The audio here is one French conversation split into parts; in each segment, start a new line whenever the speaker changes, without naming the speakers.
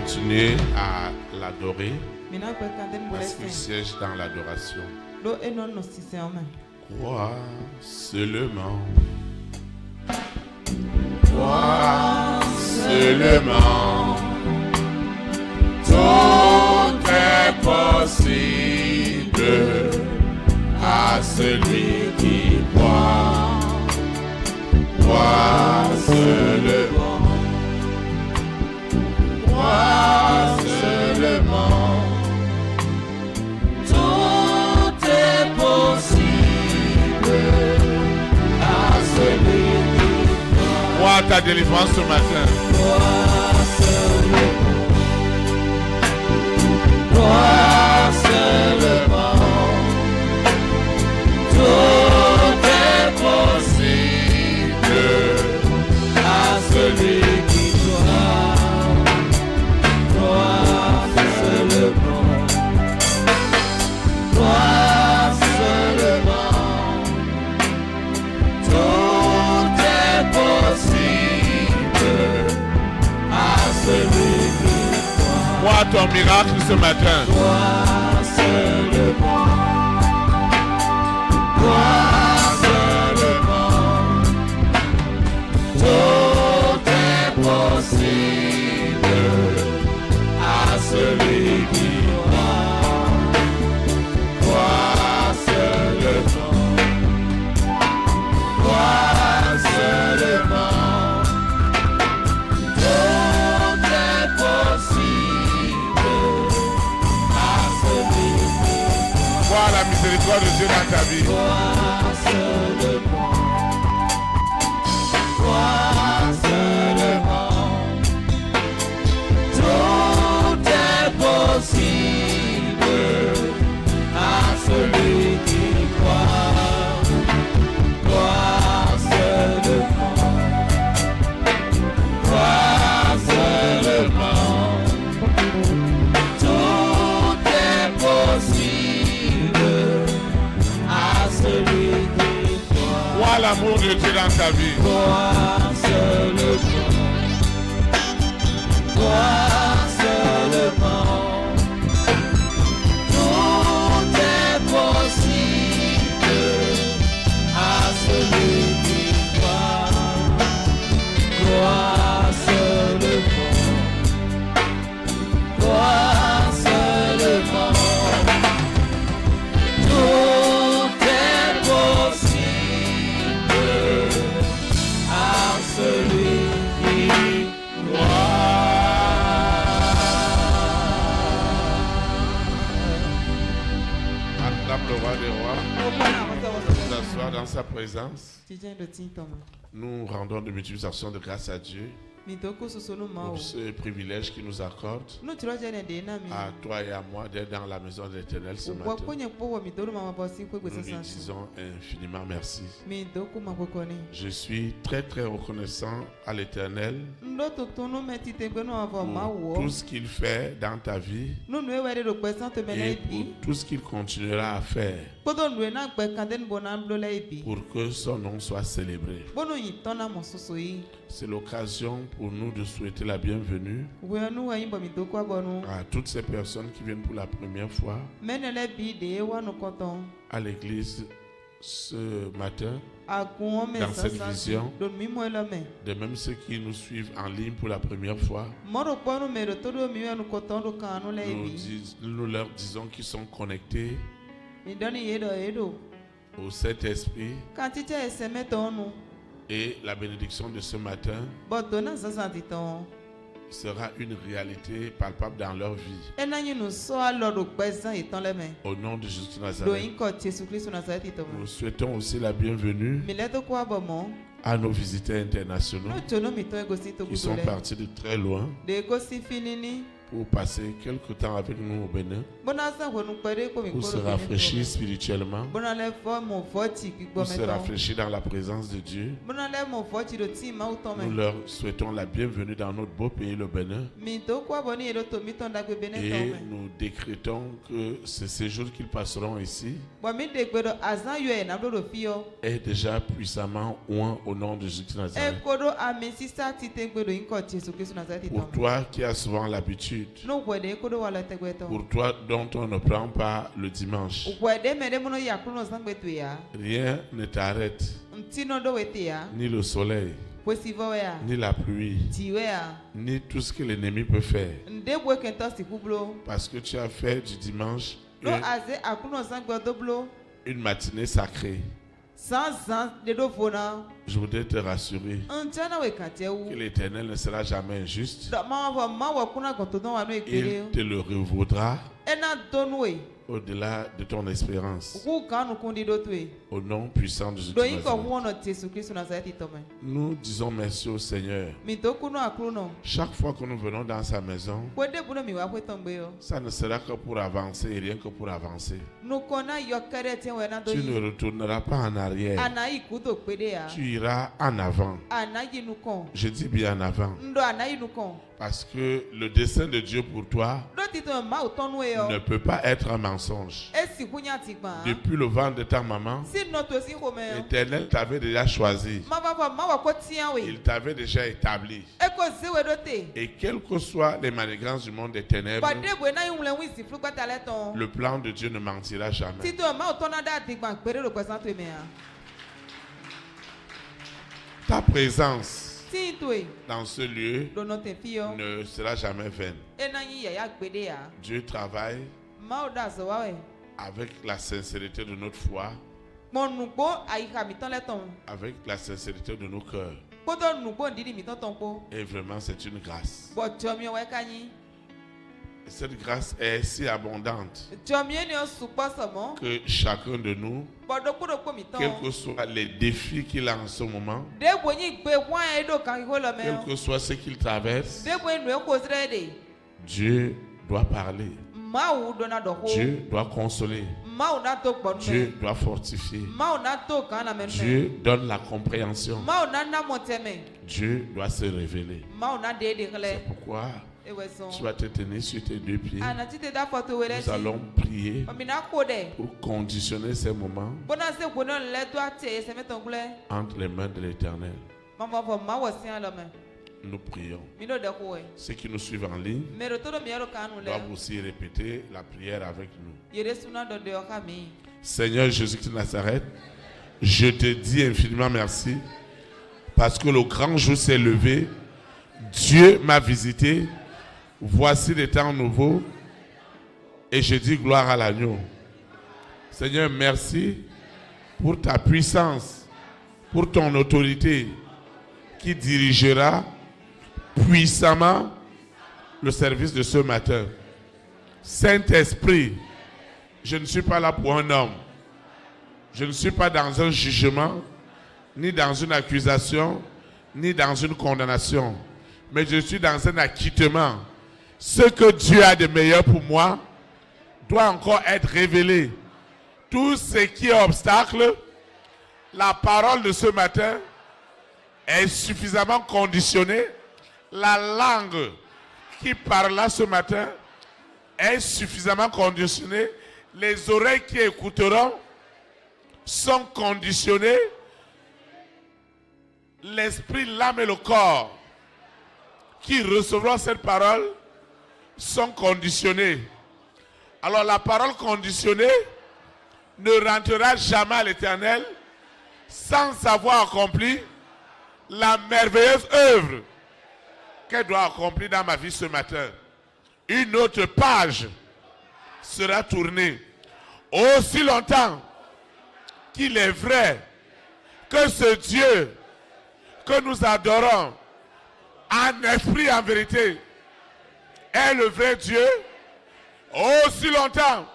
continuer à l'adorer parce qu'il siège dans l'adoration. Crois seulement. Crois seulement. Tout est possible à celui qui croit. Crois seulement. Crois seulement. Tout est possible à celui qui croit. Crois à ta délivrance ce matin. Crois seulement. Crois seulement. Tout est possible à celui qui croit. Crois seulement. Crois seulement. Tout est possible à celui qui croit. Crois à ton miracle ce matin. Crois seulement. Crois seulement. Tout est possible à celui qui croit. Crois seulement. Crois seulement. Tout est possible à celui qui croit. Crois à la miséricorde de Dieu dans ta vie. Crois seulement. Crois seulement. Tout est possible à celui qui croit. Crois seulement. Crois seulement. Tout est possible à celui qui croit. Crois l'amour de Dieu dans ta vie. Crois seulement. Crois seulement. Tout est possible à celui qui croit. Crois seulement. Crois seulement. Tout est possible à celui qui croit. Acclame le roi des rois. Nous asseoir dans sa présence. Nous rendons de multiplication de grâce à Dieu pour ce privilège qu'il nous accorde à toi et à moi d'être dans la maison de l'Éternel ce matin. Nous lui disons infiniment merci. Je suis très très reconnaissant à l'Éternel pour tout ce qu'il fait dans ta vie et pour tout ce qu'il continuera à faire pour que son nom soit célébré. C'est l'occasion pour nous de souhaiter la bienvenue à toutes ces personnes qui viennent pour la première fois à l'église ce matin dans cette vision, de même ceux qui nous suivent en ligne pour la première fois. Nous leur disons qu'ils sont connectés au Saint-Esprit. Et la bénédiction de ce matin sera une réalité palpable dans leur vie. Au nom de Jésus de Nazareth, nous souhaitons aussi la bienvenue à nos visiteurs internationaux qui sont partis de très loin pour passer quelque temps avec nous au Bénin, pour se rafraîchir spirituellement, pour se rafraîchir dans la présence de Dieu. Nous leur souhaitons la bienvenue dans notre beau pays, le Bénin. Et nous décrétons que ce séjour qu'ils passeront ici est déjà puissamment oint au nom de Jésus de Nazareth. Pour toi qui as souvent l'habitude habitudes pour toi dont on ne prend pas le dimanche. Rien ne t'arrête, ni le soleil, ni la pluie, ni tout ce que l'ennemi peut faire. Parce que tu as fait du dimanche une matinée sacrée. Je voudrais te rassurer que l'Éternel ne sera jamais injuste. Il te le revaudra au-delà de ton espérance. Au nom puissant de Jésus. Nous disons merci au Seigneur. Chaque fois que nous venons dans sa maison, ça ne sera que pour avancer et rien que pour avancer. Tu ne retourneras pas en arrière. Tu iras en avant. Je dis bien en avant. Parce que le dessein de Dieu pour toi ne peut pas être un mensonge. Depuis le ventre de ta maman, l'Éternel t'avait déjà choisi. Il t'avait déjà établi. Et quelles que soient les manigances du monde des ténèbres, le plan de Dieu ne mentira jamais. Ta présence dans ce lieu ne sera jamais vaine. Dieu travaille avec la sincérité de notre foi, avec la sincérité de nos cœurs. Et vraiment, c'est une grâce. Cette grâce est si abondante que chacun de nous, quels que soient les défis qu'il a en ce moment, quel que soit ce qu'il traverse, Dieu doit parler. Dieu doit consoler. Dieu doit fortifier. Dieu donne la compréhension. Dieu doit se révéler. C'est pourquoi tu vas te tenir sur tes deux pieds. Nous allons prier pour conditionner ces moments entre les mains de l'Éternel. Nous prions. Ceux qui nous suivent en ligne doivent aussi répéter la prière avec nous. Seigneur Jésus-Christ de Nazareth, je te dis infiniment merci parce que le grand jour s'est levé. Dieu m'a visité. Voici des temps nouveaux et je dis gloire à l'agneau. Seigneur, merci pour ta puissance, pour ton autorité qui dirigera puissamment le service de ce matin. Saint-Esprit, je ne suis pas là pour un homme. Je ne suis pas dans un jugement, ni dans une accusation, ni dans une condamnation. Mais je suis dans un acquittement. Ce que Dieu a de meilleur pour moi doit encore être révélé. Tout ce qui est obstacle, la parole de ce matin est suffisamment conditionnée. La langue qui parla ce matin est suffisamment conditionnée. Les oreilles qui écouteront sont conditionnées. L'esprit, l'âme et le corps qui recevront cette parole sont conditionnés. Alors la parole conditionnée ne rentrera jamais à l'Éternel sans avoir accompli la merveilleuse œuvre qu'elle doit accomplir dans ma vie ce matin. Une autre page sera tournée. Aussi longtemps qu'il est vrai que ce Dieu que nous adorons en esprit, en vérité, est le vrai Dieu, aussi longtemps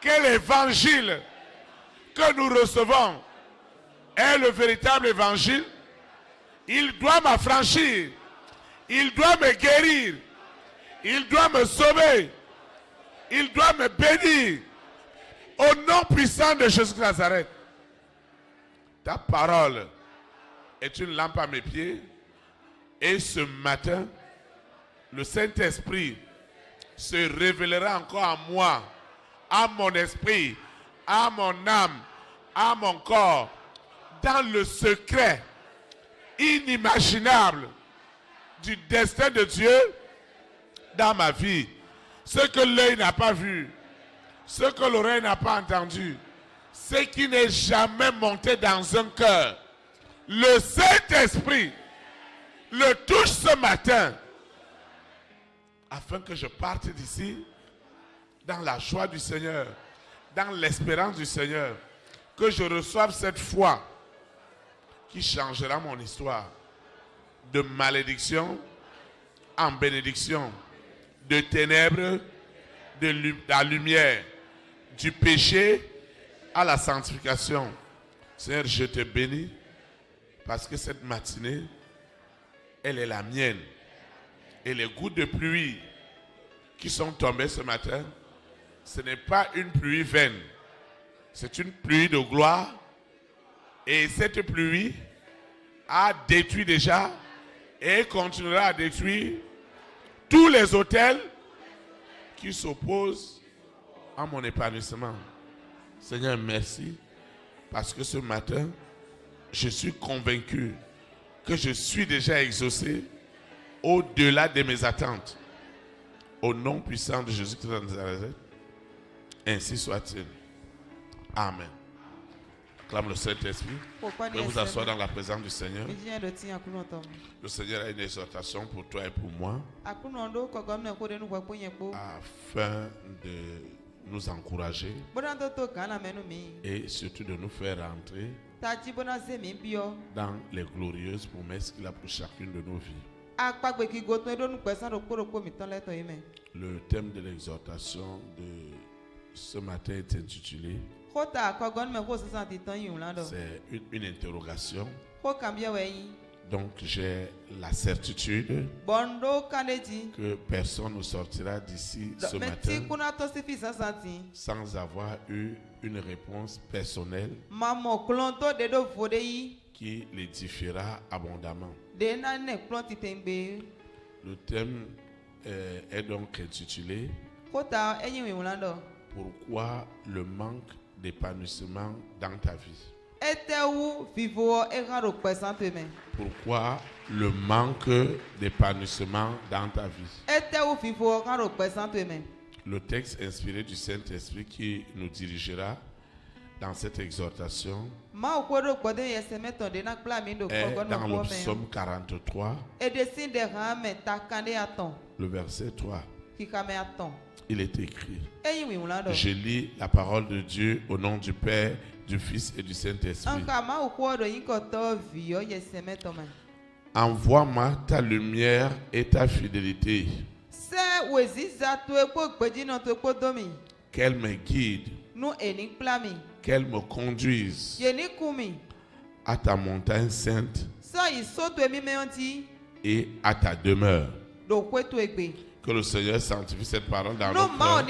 que l'évangile que nous recevons est le véritable évangile, il doit m'affranchir, il doit me guérir, il doit me sauver, il doit me bénir au nom puissant de Jésus de Nazareth. Ta parole est une lampe à mes pieds et ce matin, le Saint-Esprit se révélera encore à moi, à mon esprit, à mon âme, à mon corps, dans le secret inimaginable du destin de Dieu dans ma vie, ce que l'œil n'a pas vu, ce que l'oreille n'a pas entendu, ce qui n'est jamais monté dans un cœur, le Saint-Esprit le touche ce matin afin que je parte d'ici dans la joie du Seigneur, dans l'espérance du Seigneur, que je reçoive cette foi qui changera mon histoire de malédiction en bénédiction, de ténèbres de la lumière, du péché à la sanctification. Seigneur, je te bénis parce que cette matinée, elle est la mienne. Et les gouttes de pluie qui sont tombées ce matin, ce n'est pas une pluie vaine. C'est une pluie de gloire. Et cette pluie a détruit déjà et continuera à détruire tous les autels qui s'opposent à mon épanouissement. Seigneur, merci parce que ce matin, je suis convaincu que je suis déjà exaucé au-delà de mes attentes. Au nom puissant de Jésus-Christ de Nazareth, ainsi soit-il. Amen. Acclame le Saint-Esprit. Vous vous asseoir dans la présence du Seigneur. Le Seigneur a une exhortation pour toi et pour moi afin de nous encourager et surtout de nous faire rentrer dans les glorieuses promesses qu'il a pour chacune de nos vies. Le thème de l'exhortation de ce matin est intitulé, c'est une interrogation. Donc j'ai la certitude que personne ne sortira d'ici ce matin sans avoir eu une réponse personnelle qui l'édifiera abondamment. Le thème est donc intitulé Pourquoi le manque d'épanouissement dans ta vie? Pourquoi le manque d'épanouissement dans ta vie? Le texte inspiré du Saint-Esprit qui nous dirigera dans cette exhortation est dans le psaume 43, le verset 3. Il est écrit. Je lis la parole de Dieu au nom du Père, du Fils et du Saint-Esprit. Envoie-moi ta lumière et ta fidélité. Qu'elle me guide, qu'elle me conduise à ta montagne sainte et à ta demeure. Que le Seigneur sanctifie cette parole dans notre cœur.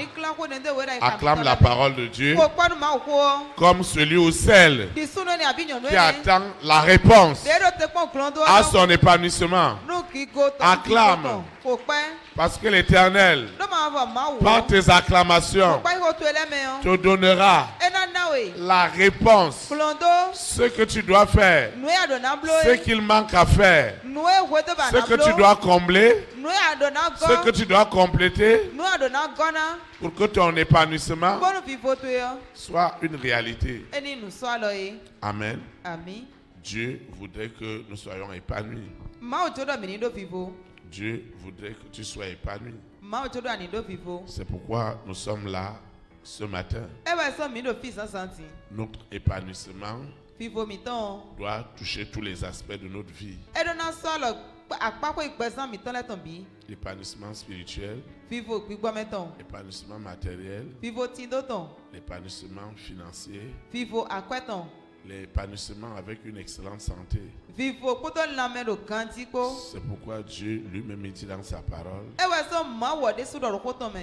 Acclame la parole de Dieu comme celui ou celle qui attend la réponse à son épanouissement. Acclame parce que l'Éternel, par tes acclamations, te donnera la réponse. Ce que tu dois faire, ce qu'il manque à faire, ce que tu dois combler, ce que tu dois compléter pour que ton épanouissement soit une réalité. Amen. Dieu voudrait que nous soyons épanouis. Dieu voudrait que tu sois épanoui. C'est pourquoi nous sommes là ce matin. Notre épanouissement doit toucher tous les aspects de notre vie. L'épanouissement spirituel, l'épanouissement matériel, l'épanouissement financier, l'épanouissement avec une excellente santé. C'est pourquoi Dieu lui-même dit dans sa parole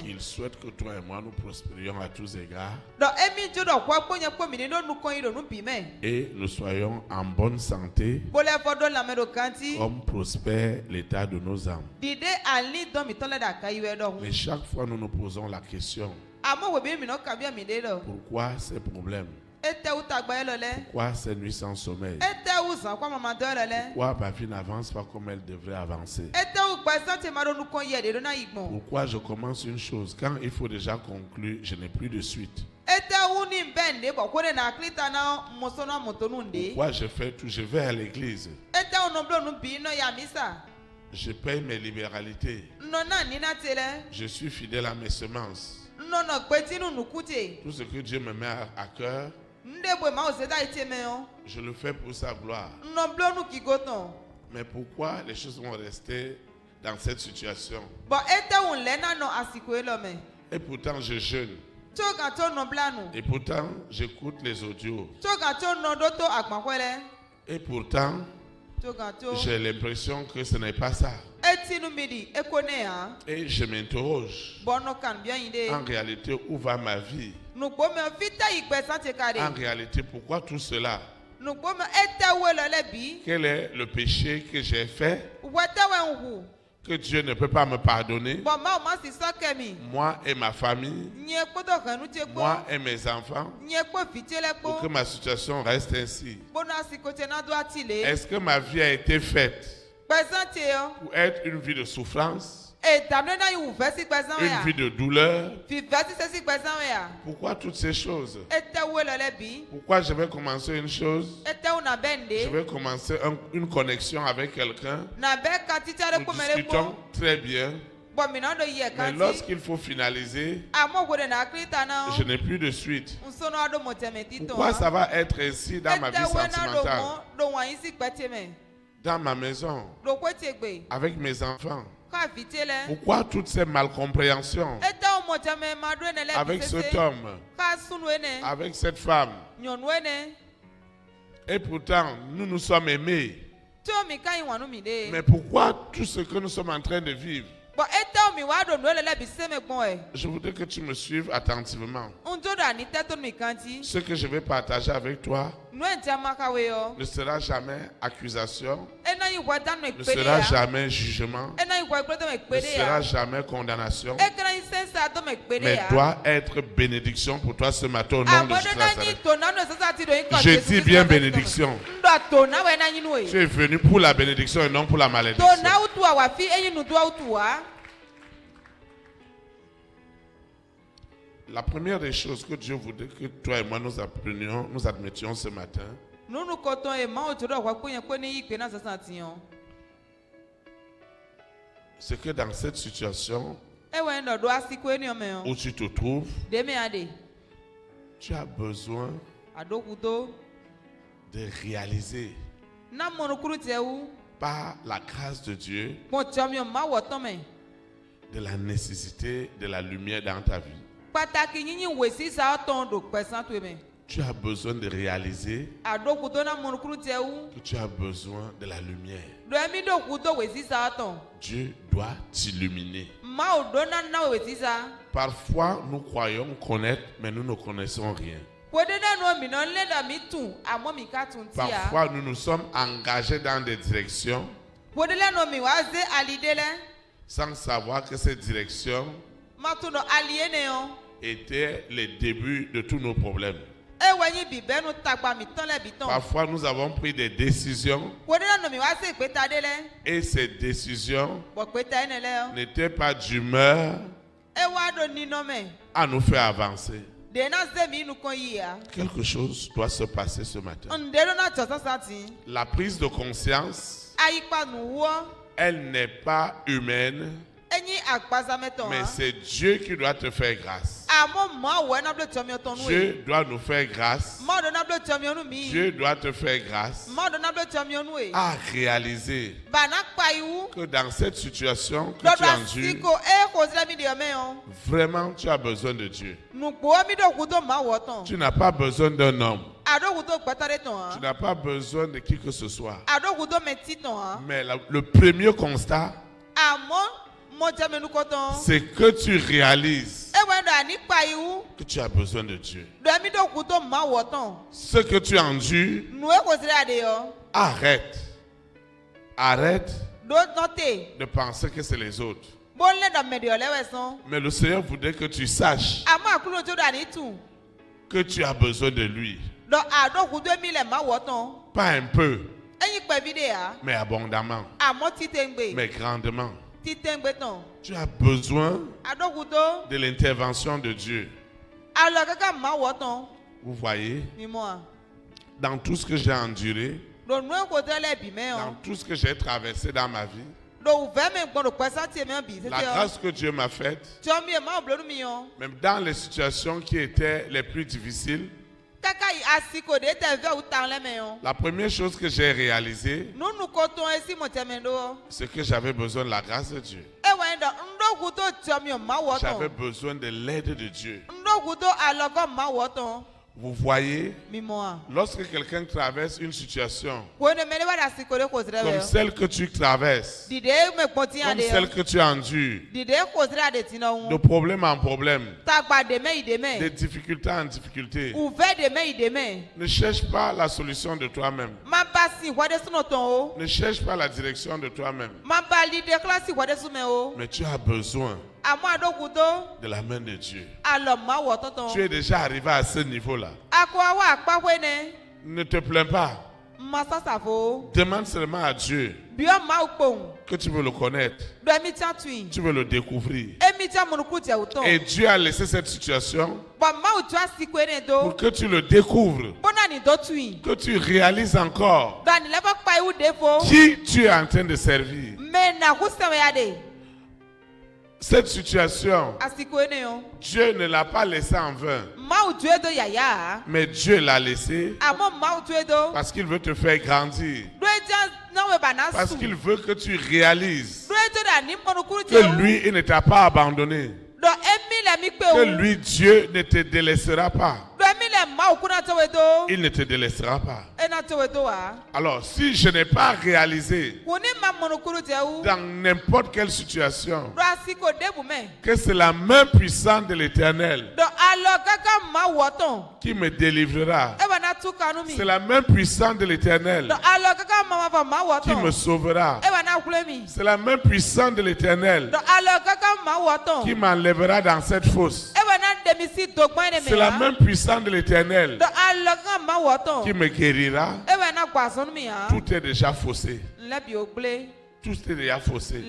qu'il souhaite que toi et moi nous prospérions à tous égards et nous soyons en bonne santé comme prospère l'état de nos âmes. Mais chaque fois nous nous posons la question, pourquoi ces problèmes? Pourquoi ces nuits sans sommeil? Pourquoi ma vie n'avance pas comme elle devrait avancer? Pourquoi je commence une chose? Quand il faut déjà conclure, je n'ai plus de suite. Pourquoi je fais tout? Je vais à l'église. Je paye mes libéralités. Je suis fidèle à mes semences. Tout ce que Dieu me met à cœur, je le fais pour sa gloire. Mais pourquoi les choses vont rester dans cette situation? Et pourtant je jeûne. Et pourtant j'écoute les audios. Et pourtant j'ai l'impression que ce n'est pas ça. Et je m'interroge. En réalité, où va ma vie? En réalité, pourquoi tout cela? Quel est le péché que j'ai fait que Dieu ne peut pas me pardonner? Moi et ma famille, moi et mes enfants, pour que ma situation reste ainsi. Est-ce que ma vie a été faite pour être une vie de souffrance? Une vie de douleur? Pourquoi toutes ces choses? Pourquoi je vais commencer une chose? Je vais commencer une connexion avec quelqu'un. Nous discutons très bien. Mais lorsqu'il faut finaliser, je n'ai plus de suite. Pourquoi ça va être ainsi dans ma vie sentimentale? Dans ma maison, avec mes enfants? Pourquoi toutes ces malcompréhensions avec cet homme, avec cette femme? Et pourtant, nous nous sommes aimés. Mais pourquoi tout ce que nous sommes en train de vivre? Je voudrais que tu me suives attentivement. Ce que je vais partager avec toi ne sera jamais accusation, ne sera jamais jugement, ne sera jamais condamnation, mais doit être bénédiction pour toi ce matin au nom de Jésus. Je dis bien bénédiction. Tu es venu pour la bénédiction et non pour la malédiction. La première des choses que Dieu voudrait que toi et moi nous apprenions, nous admettions ce matin, c'est que dans cette situation où tu te trouves, tu as besoin de réaliser par la grâce de Dieu de la nécessité de la lumière dans ta vie. Tu as besoin de réaliser que tu as besoin de la lumière. Dieu doit t'illuminer. Parfois, nous croyons connaître, mais nous ne connaissons rien. Parfois, nous nous sommes engagés dans des directions sans savoir que ces directions étaient les débuts de tous nos problèmes. Parfois, nous avons pris des décisions et ces décisions n'étaient pas d'humeur à nous faire avancer. Quelque chose doit se passer ce matin. La prise de conscience, elle n'est pas humaine, mais c'est Dieu qui doit te faire grâce. Dieu doit nous faire grâce. Dieu doit te faire grâce à réaliser que dans cette situation que tu endures, vraiment tu as besoin de Dieu. Tu n'as pas besoin d'un homme. Tu n'as pas besoin de qui que ce soit. Mais le premier constat, c'est que tu réalises que tu as besoin de Dieu. Ce que tu endures, arrête. Arrête de penser que c'est les autres. Mais le Seigneur voudrait que tu saches que tu as besoin de lui. Pas un peu, mais abondamment, mais grandement. Tu as besoin de l'intervention de Dieu. Vous voyez, dans tout ce que j'ai enduré, dans tout ce que j'ai traversé dans ma vie, la grâce que Dieu m'a faite, même dans les situations qui étaient les plus difficiles, la première chose que j'ai réalisée, c'est que j'avais besoin de la grâce de Dieu. J'avais besoin de l'aide de Dieu. Vous voyez, lorsque quelqu'un traverse une situation comme celle que tu traverses, comme celle que tu endures, de problème en problème, de difficulté en difficulté, ne cherche pas la solution de toi-même. Ne cherche pas la direction de toi-même. Mais tu as besoin de la main de Dieu. Tu es déjà arrivé à ce niveau-là. Ne te plains pas. Demande seulement à Dieu que tu veux le connaître. Tu veux le découvrir. Et Dieu a laissé cette situation pour que tu le découvres. Que tu réalises encore qui tu es en train de servir. Cette situation, Dieu ne l'a pas laissée en vain. Mais Dieu l'a laissée parce qu'il veut te faire grandir. Parce qu'il veut que tu réalises que lui, il ne t'a pas abandonné. Que lui, Dieu, ne te délaissera pas. Il ne te délaissera pas. Alors, si je n'ai pas réalisé dans n'importe quelle situation que c'est la main puissante de l'Éternel qui me délivrera, c'est la main puissante de l'Éternel qui me sauvera, c'est la main puissante de l'Éternel qui m'enlèvera dans cette fosse, c'est la main puissante de l'Éternel qui me guérira. Tout est déjà faussé. Tout est déjà faussé.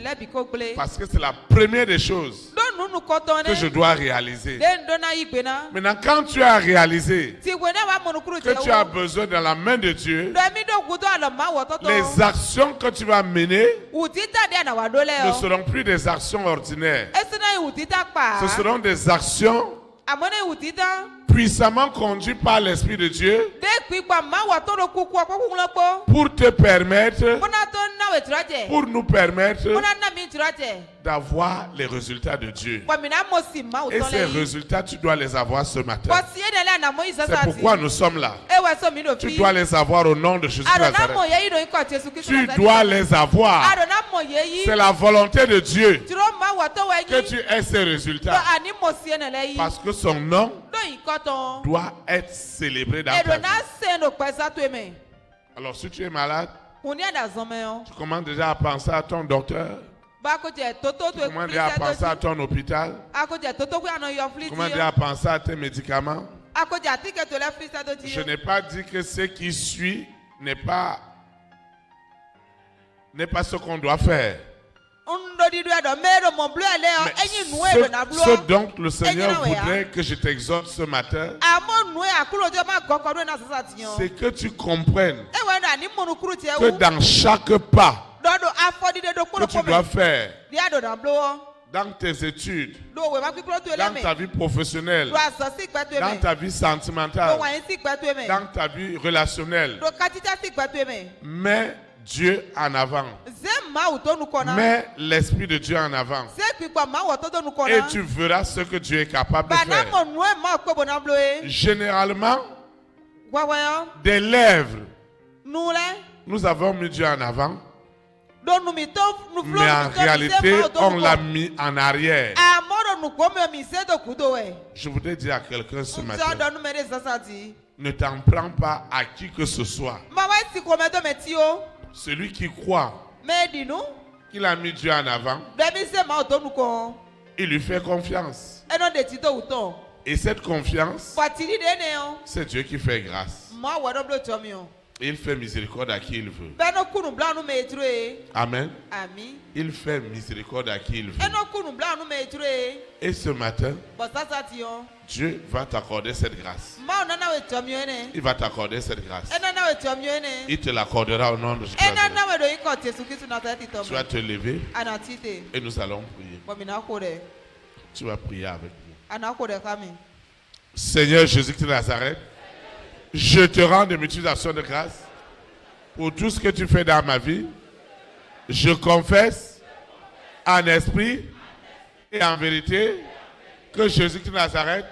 Parce que c'est la première des choses que je dois réaliser. Maintenant, quand tu as réalisé que tu as besoin de la main de Dieu, les actions que tu vas mener ne seront plus des actions ordinaires. Ce seront des actions puissamment conduites par l'Esprit de Dieu pour te permettre, pour nous permettre d'avoir les résultats de Dieu. Et ces résultats, tu dois les avoir ce matin. C'est pourquoi nous sommes là. Tu dois les avoir au nom de Jésus Nazareth. Tu dois les avoir. C'est la volonté de Dieu que tu aies ces résultats. Parce que son nom doit être célébré dans ta vie. Alors si tu es malade, tu commences déjà à penser à ton docteur. Tu commences déjà à penser à ton hôpital. Tu commences déjà à penser à tes médicaments. Je n'ai pas dit que ce qui suit n'est pas ce qu'on doit faire. Ce dont le Seigneur voudrait que je t'exhorte ce matin, c'est que tu comprennes que dans chaque pas que tu dois faire, dans tes études, dans ta vie professionnelle, dans ta vie sentimentale, dans ta vie relationnelle, mets Dieu en avant. Mets l'Esprit de Dieu en avant. Et tu verras ce que Dieu est capable de faire. Généralement, des lèvres, nous avons mis Dieu en avant. Mais en réalité, on l'a mis en arrière. Je voudrais dire à quelqu'un ce matin, ne t'en prends pas à qui que ce soit. Celui qui croit qu'il a mis Dieu en avant, il lui fait confiance. Et cette confiance, c'est Dieu qui fait grâce. Il fait miséricorde à qui il veut. Amen. Il fait miséricorde à qui il veut. Et ce matin, Dieu va t'accorder cette grâce. Il va t'accorder cette grâce. Il te l'accordera au nom de Jésus. Tu vas te lever et nous allons prier. Tu vas prier avec nous. Seigneur Jésus-Christ de Nazareth, je te rends de multiples actions de grâce pour tout ce que tu fais dans ma vie. Je confesse en esprit et en vérité que Jésus-Christ de Nazareth,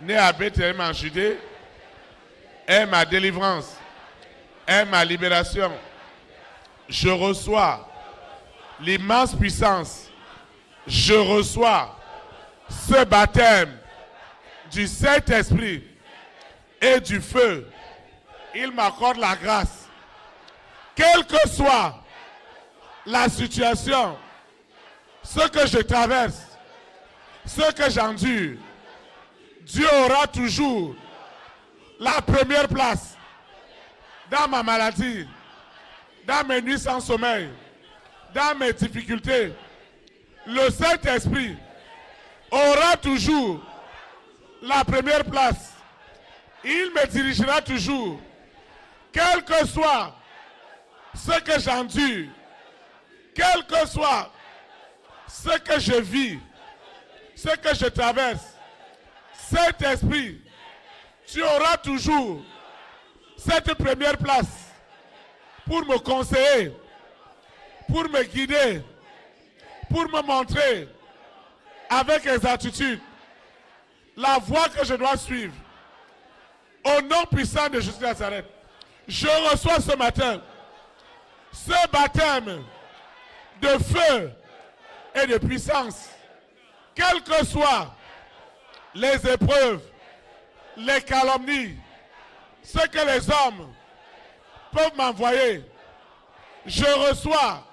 né à Bethléem en Judée, est ma délivrance, est ma libération. Je reçois l'immense puissance. Je reçois ce baptême du Saint-Esprit et du feu. Il m'accorde la grâce. Quelle que soit la situation, ce que je traverse, ce que j'endure, Dieu aura toujours la première place dans ma maladie, dans mes nuits sans sommeil, dans mes difficultés. Le Saint-Esprit aura toujours la première place. Il me dirigera toujours, quel que soit ce que j'endure, quel que soit ce que je vis, ce que je traverse. Saint-Esprit, tu auras toujours cette première place pour me conseiller, pour me guider, pour me montrer avec exactitude la voie que je dois suivre. Au nom puissant de Jésus de Nazareth, je reçois ce matin ce baptême de feu et de puissance. Quelles que soient les épreuves, les calomnies, ce que les hommes peuvent m'envoyer, je reçois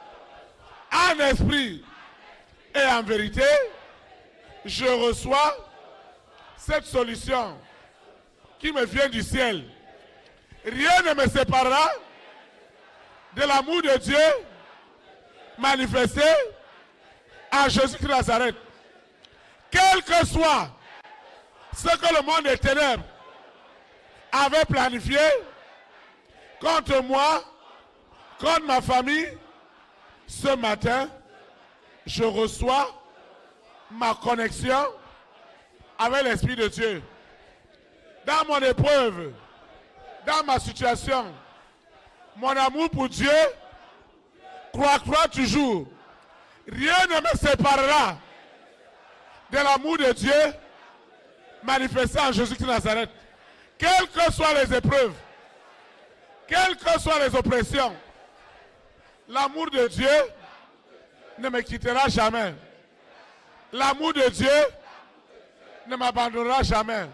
en esprit et en vérité, je reçois cette solution qui me vient du ciel. Rien ne me séparera de l'amour de Dieu manifesté en Jésus-Christ de Nazareth. Quel que soit ce que le monde des ténèbres avait planifié contre moi, contre ma famille, ce matin, je reçois ma connexion avec l'Esprit de Dieu. Dans mon épreuve, dans ma situation, mon amour pour Dieu croîtra toujours. Rien ne me séparera de l'amour de Dieu manifesté en Jésus-Christ de Nazareth. Quelles que soient les épreuves, quelles que soient les oppressions, l'amour de Dieu ne me quittera jamais. L'amour de Dieu ne m'abandonnera jamais.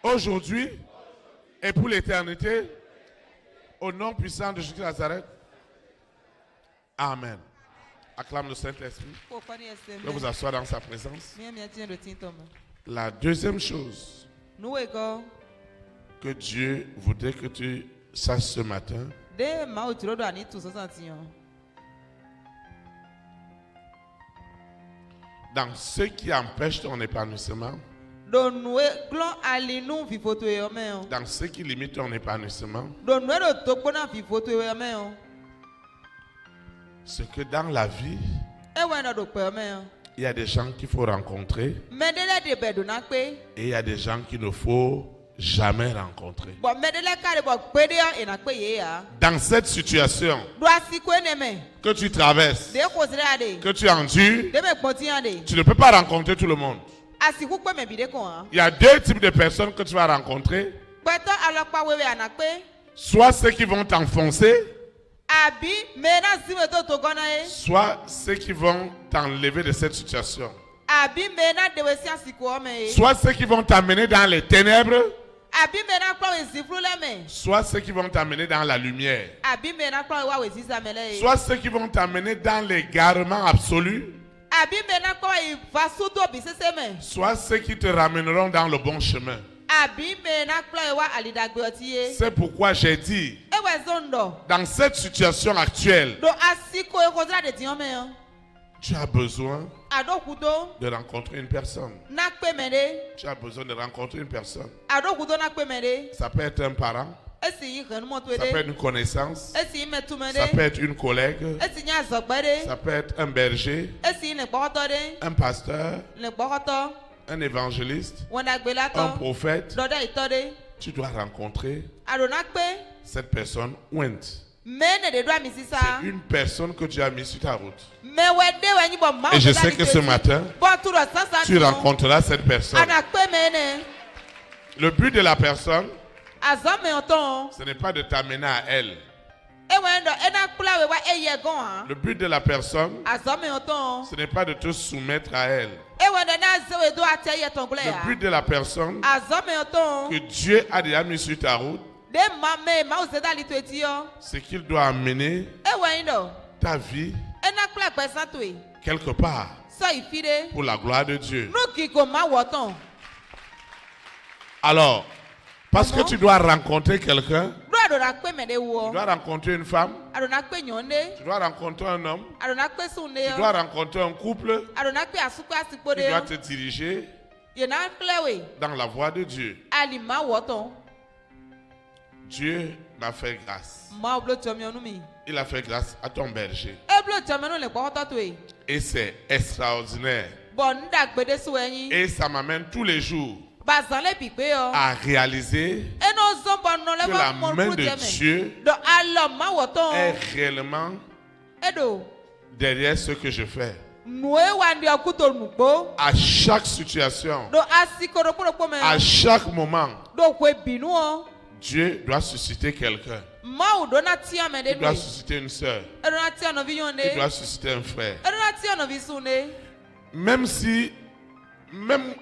Aujourd'hui et pour l'éternité, au nom puissant de Jésus de Nazareth. Amen. Acclame le Saint-Esprit. Je vous asseoir dans sa présence. La deuxième chose que Dieu voudrait que tu saches ce matin, dans ce qui empêche ton épanouissement, dans ce qui limite ton épanouissement, c'est que dans la vie, il y a des gens qu'il faut rencontrer et il y a des gens qu'il ne faut jamais rencontrer. Dans cette situation que tu traverses, que tu endures, tu ne peux pas rencontrer tout le monde. Il y a deux types de personnes que tu vas rencontrer. Soit ceux qui vont t'enfoncer, soit ceux qui vont t'enlever de cette situation. Soit ceux qui vont t'amener dans les ténèbres, soit ceux qui vont t'amener dans la lumière, soit ceux qui vont t'amener dans l'égarement absolu, soit ceux qui te ramèneront dans le bon chemin. C'est pourquoi j'ai dit, dans cette situation actuelle, tu as besoin de rencontrer une personne. Tu as besoin de rencontrer une personne. Ça peut être un parent. Ça peut être une connaissance. Ça peut être une collègue. Ça peut être un berger. Un pasteur. Un évangéliste. Un prophète. Tu dois rencontrer cette personne ointe. C'est une personne que tu as mise sur ta route. Et je sais que ce matin, tu rencontreras cette personne. Le but de la personne, ce n'est pas de t'amener à elle. Le but de la personne, ce n'est pas de te soumettre à elle. Le but de la personne que Dieu a déjà mis sur ta route, c'est qu'il doit amener ta vie quelque part pour la gloire de Dieu. Alors, parce que tu dois rencontrer quelqu'un, tu dois rencontrer une femme, tu dois rencontrer un homme, tu dois rencontrer un couple, tu dois te diriger dans la voie de Dieu. Dieu m'a fait grâce. Il a fait grâce à ton berger. Et c'est extraordinaire. Et ça m'amène tous les jours à réaliser que la main de Dieu est réellement derrière ce que je fais. À chaque situation, à chaque moment, Dieu doit susciter quelqu'un. Il doit susciter une sœur. Il doit susciter un frère. Même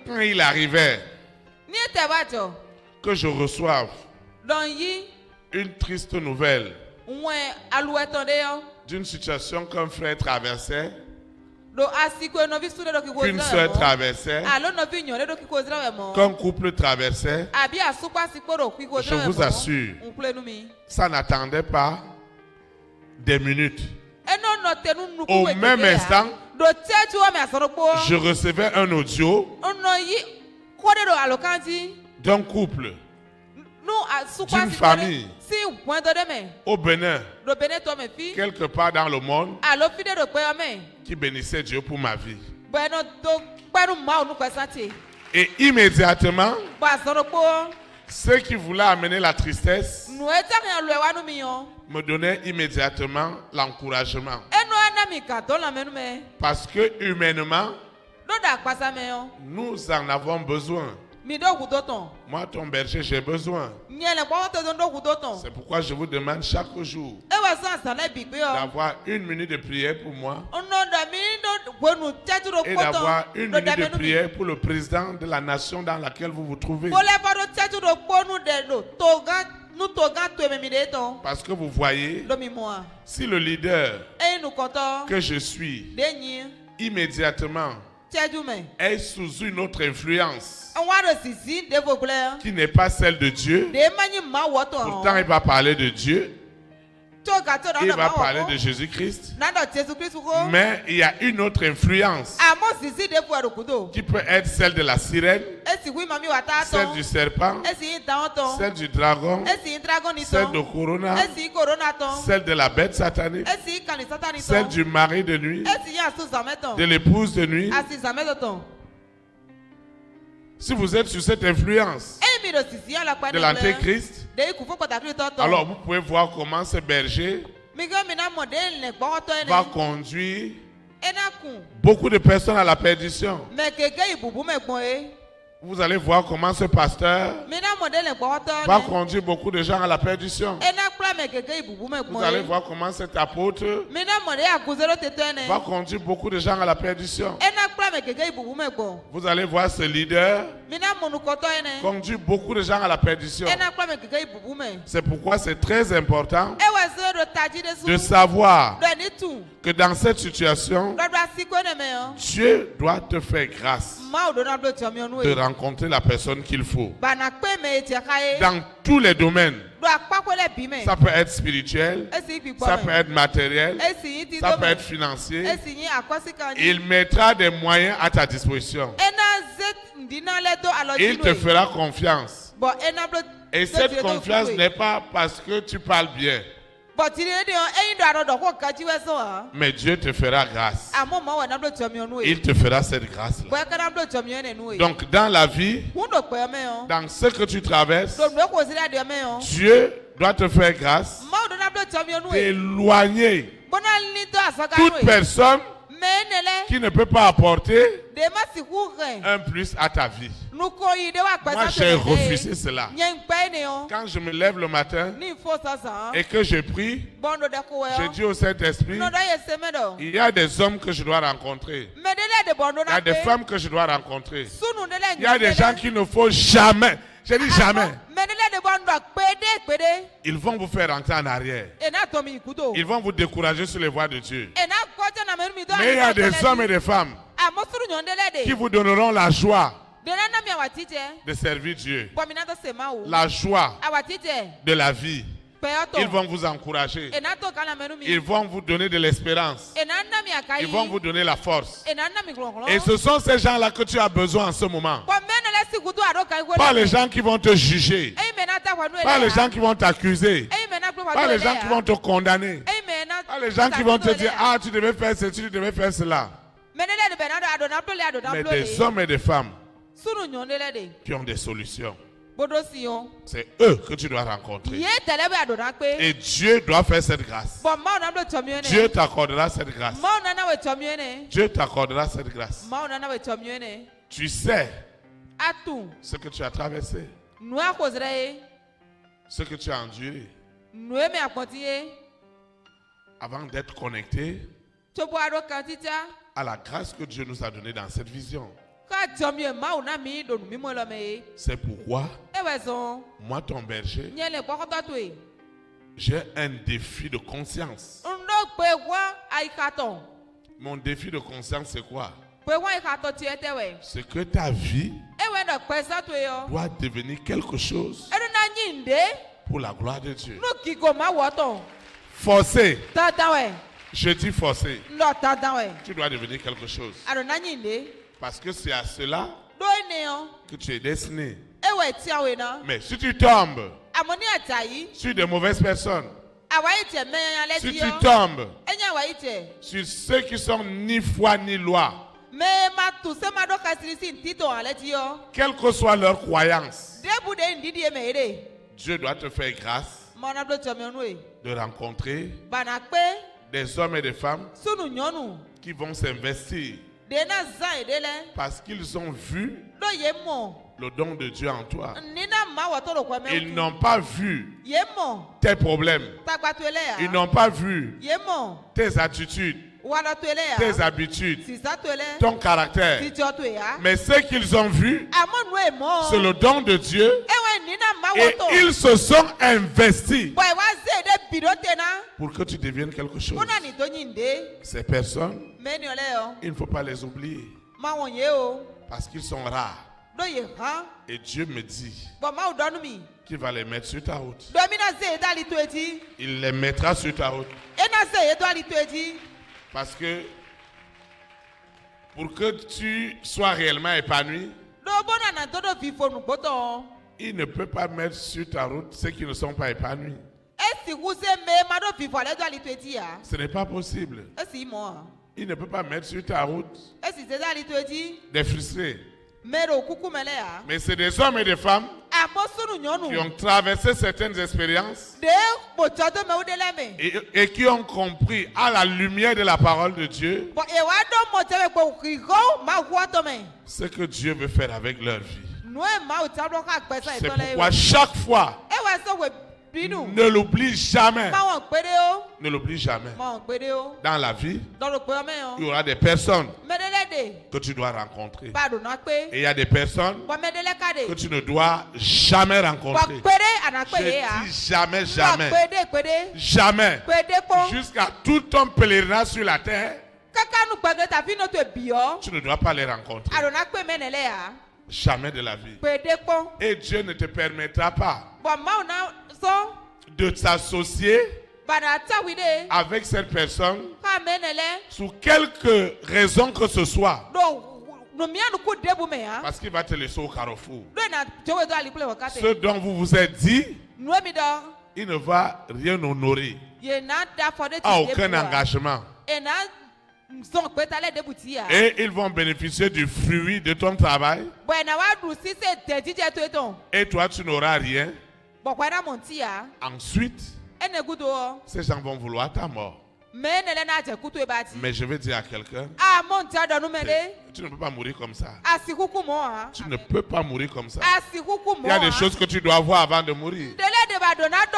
quand il arrivait que je reçoive une triste nouvelle d'une situation qu'un frère traversait, qu'une sœur traversait, qu'un couple traversait, je vous assure, ça n'attendait pas des minutes. Au même instant, je recevais un audio d'un couple, d'une famille au Bénin, quelque part dans le monde, qui bénissait Dieu pour ma vie. Et immédiatement, ceux qui voulaient amener la tristesse me donnaient immédiatement l'encouragement. Parce que humainement, nous en avons besoin. Moi, ton berger, j'ai besoin. C'est pourquoi je vous demande chaque jour d'avoir une minute de prière pour moi et d'avoir une minute de prière pour le président de la nation dans laquelle vous vous trouvez. Parce que vous voyez, si le leader que je suis immédiatement est sous une autre influence qui n'est pas celle de Dieu, pourtant il va parler de Dieu, il va parler de Jésus-Christ, mais il y a une autre influence qui peut être celle de la sirène, celle du serpent, celle du dragon, celle de Corona, celle de la bête satanique, celle du mari de nuit, de l'épouse de nuit. Si vous êtes sur cette influence de l'antéchrist, alors vous pouvez voir comment ce berger va conduire beaucoup de personnes à la perdition. Vous allez voir comment ce pasteur va conduire beaucoup de gens à la perdition. Vous allez voir comment cet apôtre va conduire beaucoup de gens à la perdition. Vous allez voir ce leader conduire beaucoup de gens à la perdition. C'est pourquoi c'est très important de savoir que dans cette situation, Dieu doit te faire grâce de rencontrer la personne qu'il faut. Dans tous les domaines. Ça peut être spirituel, ça peut être matériel, ça peut être financier. Il mettra des moyens à ta disposition. Il te fera confiance. Et cette confiance n'est pas parce que tu parles bien. Mais Dieu te fera grâce. Il te fera cette grâce-là. Donc dans la vie, dans ce que tu traverses, Dieu doit te faire grâce d'éloigner toute personne qui ne peut pas apporter un plus à ta vie. Moi, j'ai refusé cela. Quand je me lève le matin et que je prie, je dis au Saint-Esprit, il y a des hommes que je dois rencontrer. Il y a des femmes que je dois rencontrer. Il y a des gens qu'il ne faut jamais. Je dis jamais. Ils vont vous faire rentrer en arrière. Ils vont vous décourager sur les voies de Dieu. Mais il y a des hommes et des femmes qui vous donneront la joie de servir Dieu. La joie de la vie. Ils vont vous encourager. Ils vont vous donner de l'espérance. Ils vont vous donner la force. Et ce sont ces gens-là que tu as besoin en ce moment. Pas les gens qui vont te juger. Pas les gens qui vont t'accuser. Pas les gens qui vont te condamner. Pas les gens qui vont te dire, ah, tu devais faire ceci, tu devais faire cela. Mais des hommes et des femmes qui ont des solutions. C'est eux que tu dois rencontrer. Et Dieu doit faire cette grâce. Dieu t'accordera cette grâce. Dieu t'accordera cette grâce. Tu sais ce que tu as traversé, ce que tu as enduré avant d'être connecté à la grâce que Dieu nous a donnée dans cette vision. C'est pourquoi moi, ton berger, j'ai un défi de conscience. Mon défi de conscience, c'est quoi? C'est que ta vie doit devenir quelque chose pour la gloire de Dieu. Forcé. Je dis forcé. Tu dois devenir quelque chose. Parce que c'est à cela que tu es destiné. Mais si tu tombes sur de mauvaises personnes, si tu tombes sur ceux qui sont ni foi ni loi, quelle que soit leur croyance, Dieu doit te faire grâce de rencontrer des hommes et des femmes qui vont s'investir parce qu'ils ont vu le don de Dieu en toi. Ils n'ont pas vu tes problèmes. Ils n'ont pas vu tes attitudes, tes habitudes, ton caractère. Mais ce qu'ils ont vu, c'est le don de Dieu. Et ils se sont investis pour que tu deviennes quelque chose. Ces personnes, il ne faut pas les oublier. Parce qu'ils sont rares. Et Dieu me dit qu'il va les mettre sur ta route. Il les mettra sur ta route. Parce que pour que tu sois réellement épanoui, il ne peut pas mettre sur ta route ceux qui ne sont pas épanouis. Ce n'est pas possible. Il ne peut pas mettre sur ta route des frustrés. Mais c'est des hommes et des femmes qui ont traversé certaines expériences et qui ont compris à la lumière de la parole de Dieu ce que Dieu veut faire avec leur vie. C'est pourquoi chaque fois, ne l'oublie jamais. Ne l'oublie jamais. Dans la vie, il y aura des personnes que tu dois rencontrer. Et il y a des personnes que tu ne dois jamais rencontrer. Je dis jamais, jamais. Jamais. Jusqu'à tout ton pèlerinage sur la terre, tu ne dois pas les rencontrer. Jamais de la vie. Et Dieu ne te permettra pas de t'associer avec cette personne sous quelque raison que ce soit. Parce qu'il va te laisser au carrefour. Ce dont vous vous êtes dit, il ne va rien honorer. À aucun engagement. Et ils vont bénéficier du fruit de ton travail. Et toi, tu n'auras rien. Ensuite, ces gens vont vouloir ta mort. Mais je vais dire à quelqu'un, tu ne peux pas mourir comme ça. Tu ne peux pas mourir comme ça. Il y a des choses que tu dois voir avant de mourir.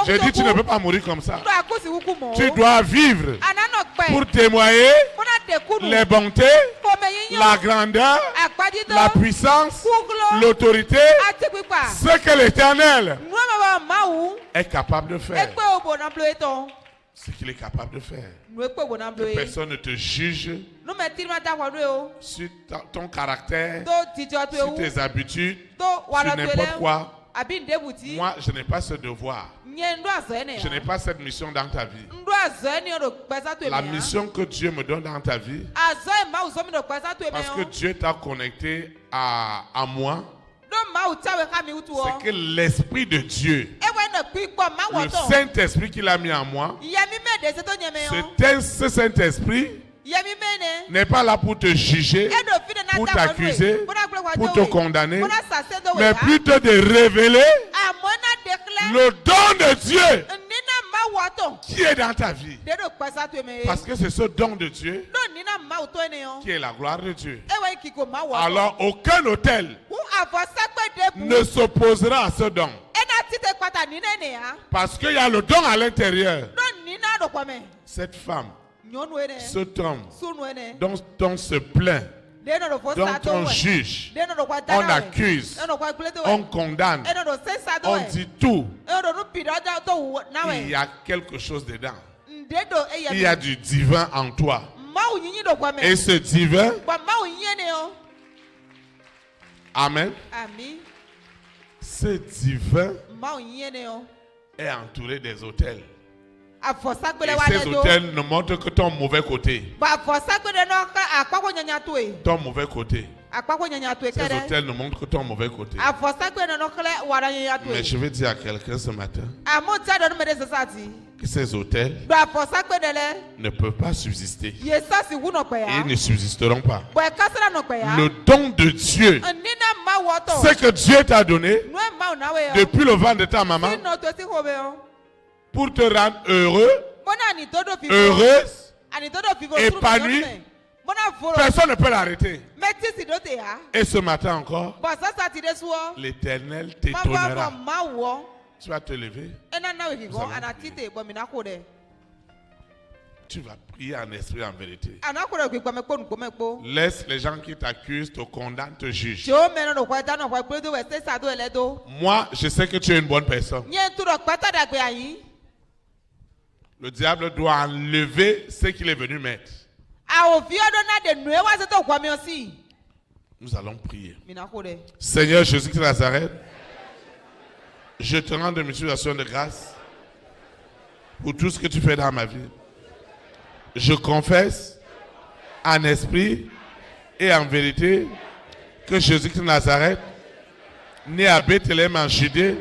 Je dis, tu ne peux pas mourir comme ça. Tu dois vivre pour témoigner les bontés, la grandeur, la puissance, l'autorité, ce que l'Éternel est capable de faire. Ce qu'il est capable de faire. Que personne ne te juge sur ton caractère, sur tes habitudes, sur n'importe quoi. Moi, je n'ai pas ce devoir. Je n'ai pas cette mission dans ta vie. La mission que Dieu me donne dans ta vie, parce que Dieu t'a connecté à moi, c'est que l'Esprit de Dieu, le Saint-Esprit qu'il a mis en moi, ce Saint-Esprit n'est pas là pour te juger, pour t'accuser, pour te condamner, mais plutôt de révéler le don de Dieu qui est dans ta vie. Parce que c'est ce don de Dieu qui est la gloire de Dieu. Alors aucun autel ne s'opposera à ce don. Parce qu'il y a le don à l'intérieur. Cette femme, cet homme dont on se plaint, dont on juge, on accuse, on condamne, on dit tout, il y a quelque chose dedans. Il y a du divin en toi. Et ce divin, amen, ce divin est entouré des autels. Et ces autels ne montrent que ton mauvais côté. Ton mauvais côté. Ces autels ne montrent que ton mauvais côté. Mais je vais dire à quelqu'un ce matin que ces autels ne peuvent pas subsister. Et ils ne subsisteront pas. Le don de Dieu, ce que Dieu t'a donné depuis le ventre de ta maman, pour te rendre heureux, heureuse, épanoui, personne ne peut l'arrêter. Et ce matin encore, l'Éternel t'étonnera. Tu vas te lever. Tu vas prier en esprit, en vérité. Laisse les gens qui t'accusent, te condamnent, te jugent. Moi, je sais que tu es une bonne personne. Le diable doit enlever ce qu'il est venu mettre. Nous allons prier. Seigneur Jésus de Nazareth, je te rends de multiplication de grâce pour tout ce que tu fais dans ma vie. Je confesse en esprit et en vérité que Jésus de Nazareth, né à Bethléem en Judée,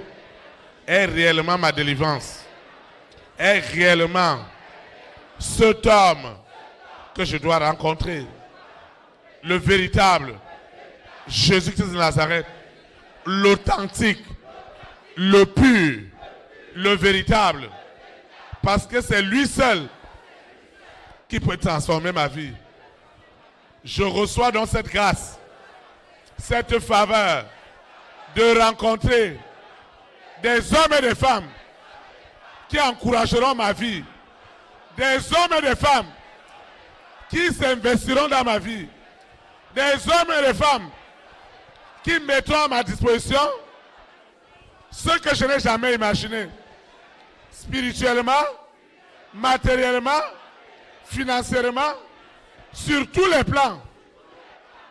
est réellement ma délivrance. Est réellement cet homme que je dois rencontrer. Le véritable Jésus-Christ de Nazareth. L'authentique. Le pur. Le véritable. Parce que c'est lui seul qui peut transformer ma vie. Je reçois donc cette grâce, cette faveur de rencontrer des hommes et des femmes qui encourageront ma vie, des hommes et des femmes qui s'investiront dans ma vie, des hommes et des femmes qui mettront à ma disposition ce que je n'ai jamais imaginé, spirituellement, matériellement, financièrement, Sur tous les plans,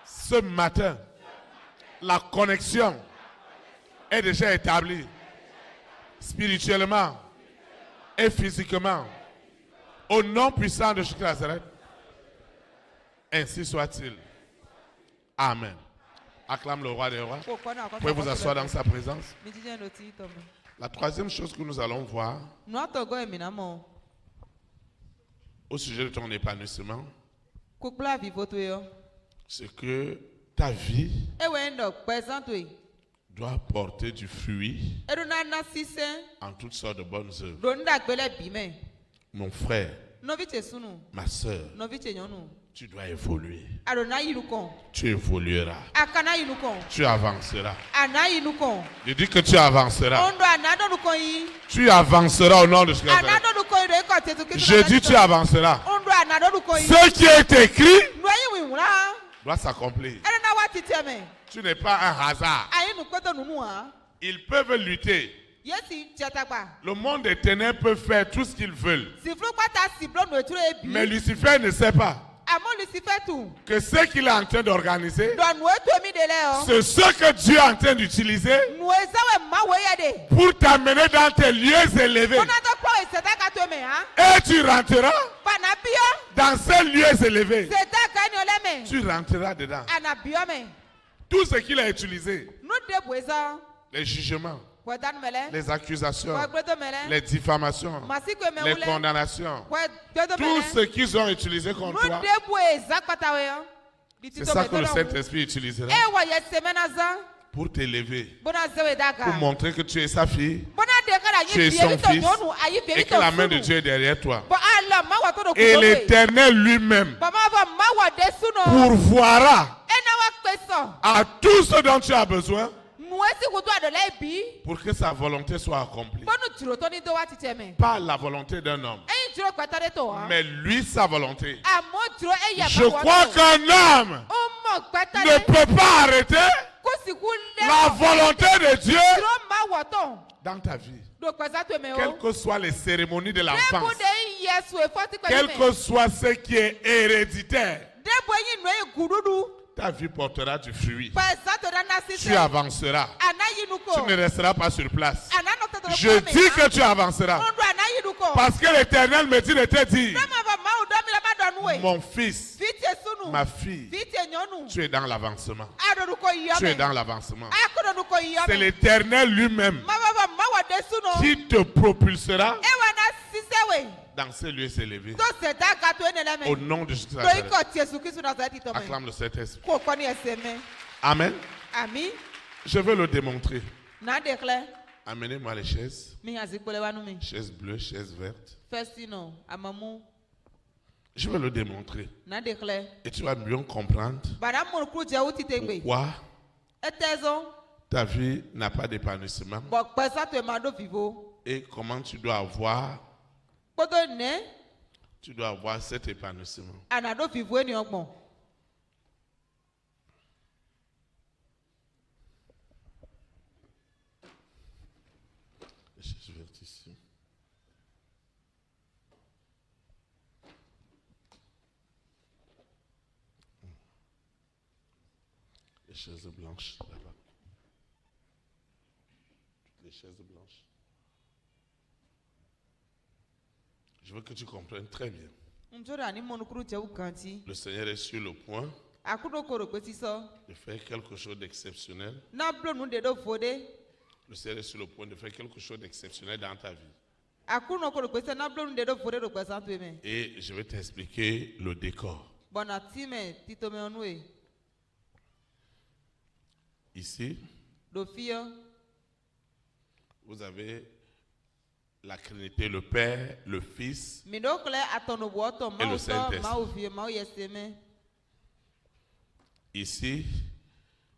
ce matin, la connexion est déjà établie spirituellement et physiquement. Au nom puissant de Jésus Nazareth, ainsi soit-il. Amen. Acclame le roi des rois. Vous pouvez vous asseoir dans sa présence. La troisième chose que nous allons voir au sujet de ton épanouissement, c'est que ta vie doit porter du fruit en toutes sortes de bonnes œuvres. Mon frère, ma soeur, tu dois évoluer. Tu évolueras. Tu avanceras. Je dis que tu avanceras. Tu avanceras au nom de Jésus. Je dis tu avanceras. Ce qui est écrit doit s'accomplir. Tu n'es pas un hasard. Ils peuvent lutter. Le monde des ténèbres peut faire tout ce qu'ils veulent. Mais Lucifer ne sait pas que ce qu'il est en train d'organiser, c'est ce que Dieu est en train d'utiliser pour t'amener dans tes lieux élevés. Et tu rentreras dans ces lieux élevés. Tu rentreras dedans. Tout ce qu'il a utilisé, les jugements, les accusations, les diffamations, les condamnations, tout ce qu'ils ont utilisé contre toi, c'est ça que le Saint-Esprit utilisera pour t'élever, pour montrer que tu es sa fille, tu es son fils et que la main de Dieu est derrière toi. Et l'Éternel lui-même pourvoira à tout ce dont tu as besoin pour que sa volonté soit accomplie. Pas la volonté d'un homme, mais lui sa volonté. Je crois qu'un homme ne peut pas arrêter la volonté de Dieu dans ta vie. Quelles que soient les cérémonies de l'enfance, quel que soit ce qui est héréditaire, ta vie portera du fruit. Tu avanceras. Tu ne resteras pas sur place. Je dis que tu avanceras. Parce que l'Éternel me dit de te dire, mon fils, ma fille, tu es dans l'avancement. Tu es dans l'avancement. C'est l'Éternel lui-même qui te propulsera dans ces lieux élevés. Au nom de Jésus. Acclame le Saint-Esprit. Amen. Je veux le démontrer. Amenez-moi les chaises. Chaises bleues, chaises vertes. Je veux le démontrer. Et tu vas mieux comprendre pourquoi ta vie n'a pas d'épanouissement. Et comment tu dois avoir cet épanouissement. Je vais ici. Les chaises blanches là-bas. Toutes les chaises blanches. Je veux que tu comprennes très bien. Le Seigneur est sur le point de faire quelque chose d'exceptionnel. Le Seigneur est sur le point de faire quelque chose d'exceptionnel dans ta vie. Et je vais t'expliquer le décor. Ici, vous avez la Trinité, le Père, le Fils et le Saint-Esprit. Ici,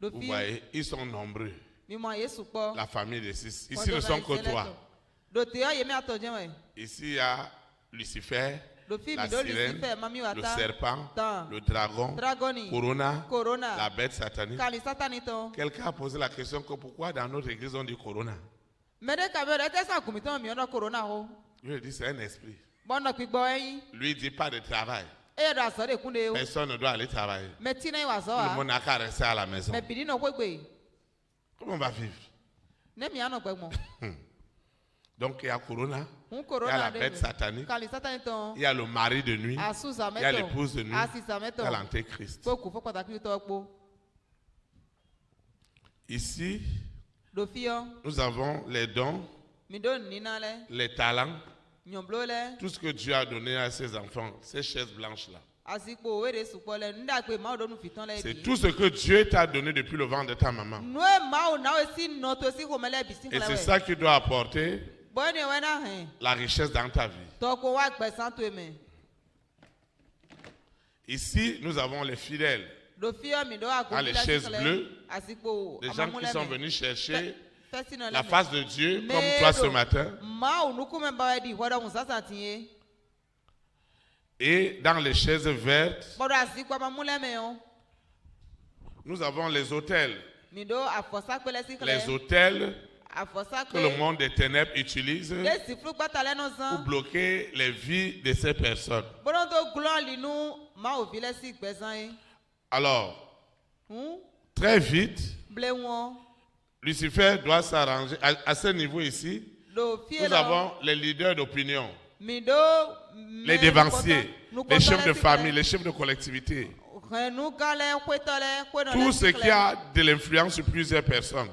vous voyez, ils sont nombreux. La famille des six. Ici ne sont que trois. Ici, il y a Lucifer, la sirène, le serpent, le dragon, Corona, la bête satanique. Quelqu'un a posé la question que pourquoi dans notre église on dit Corona. Lui dit c'est un esprit. Lui dit pas de travail. Personne ne doit aller travailler. Tout le monde n'a qu'à rester à la maison. Comment on va vivre? Donc il y a Corona, il y a la bête satanique, il y a le mari de nuit, il y a l'épouse de nuit, il y a l'antéchrist. Ici, nous avons les dons, les talents, tout ce que Dieu a donné à ses enfants, ces chaises blanches-là. C'est tout ce que Dieu t'a donné depuis le ventre de ta maman. Et c'est ça qui doit apporter la richesse dans ta vie. Ici, nous avons les fidèles, dans les chaises bleues, des gens qui sont venus chercher la face de Dieu, comme toi ce matin. Et dans les chaises vertes, nous avons les autels. Les autels que le monde des ténèbres utilise pour bloquer les vies de ces personnes. Alors, très vite, Lucifer doit s'arranger. À ce niveau ici, nous avons les leaders d'opinion, les dévanciers, les chefs de famille, les chefs de collectivité. Tout ce qui a de l'influence sur plusieurs personnes.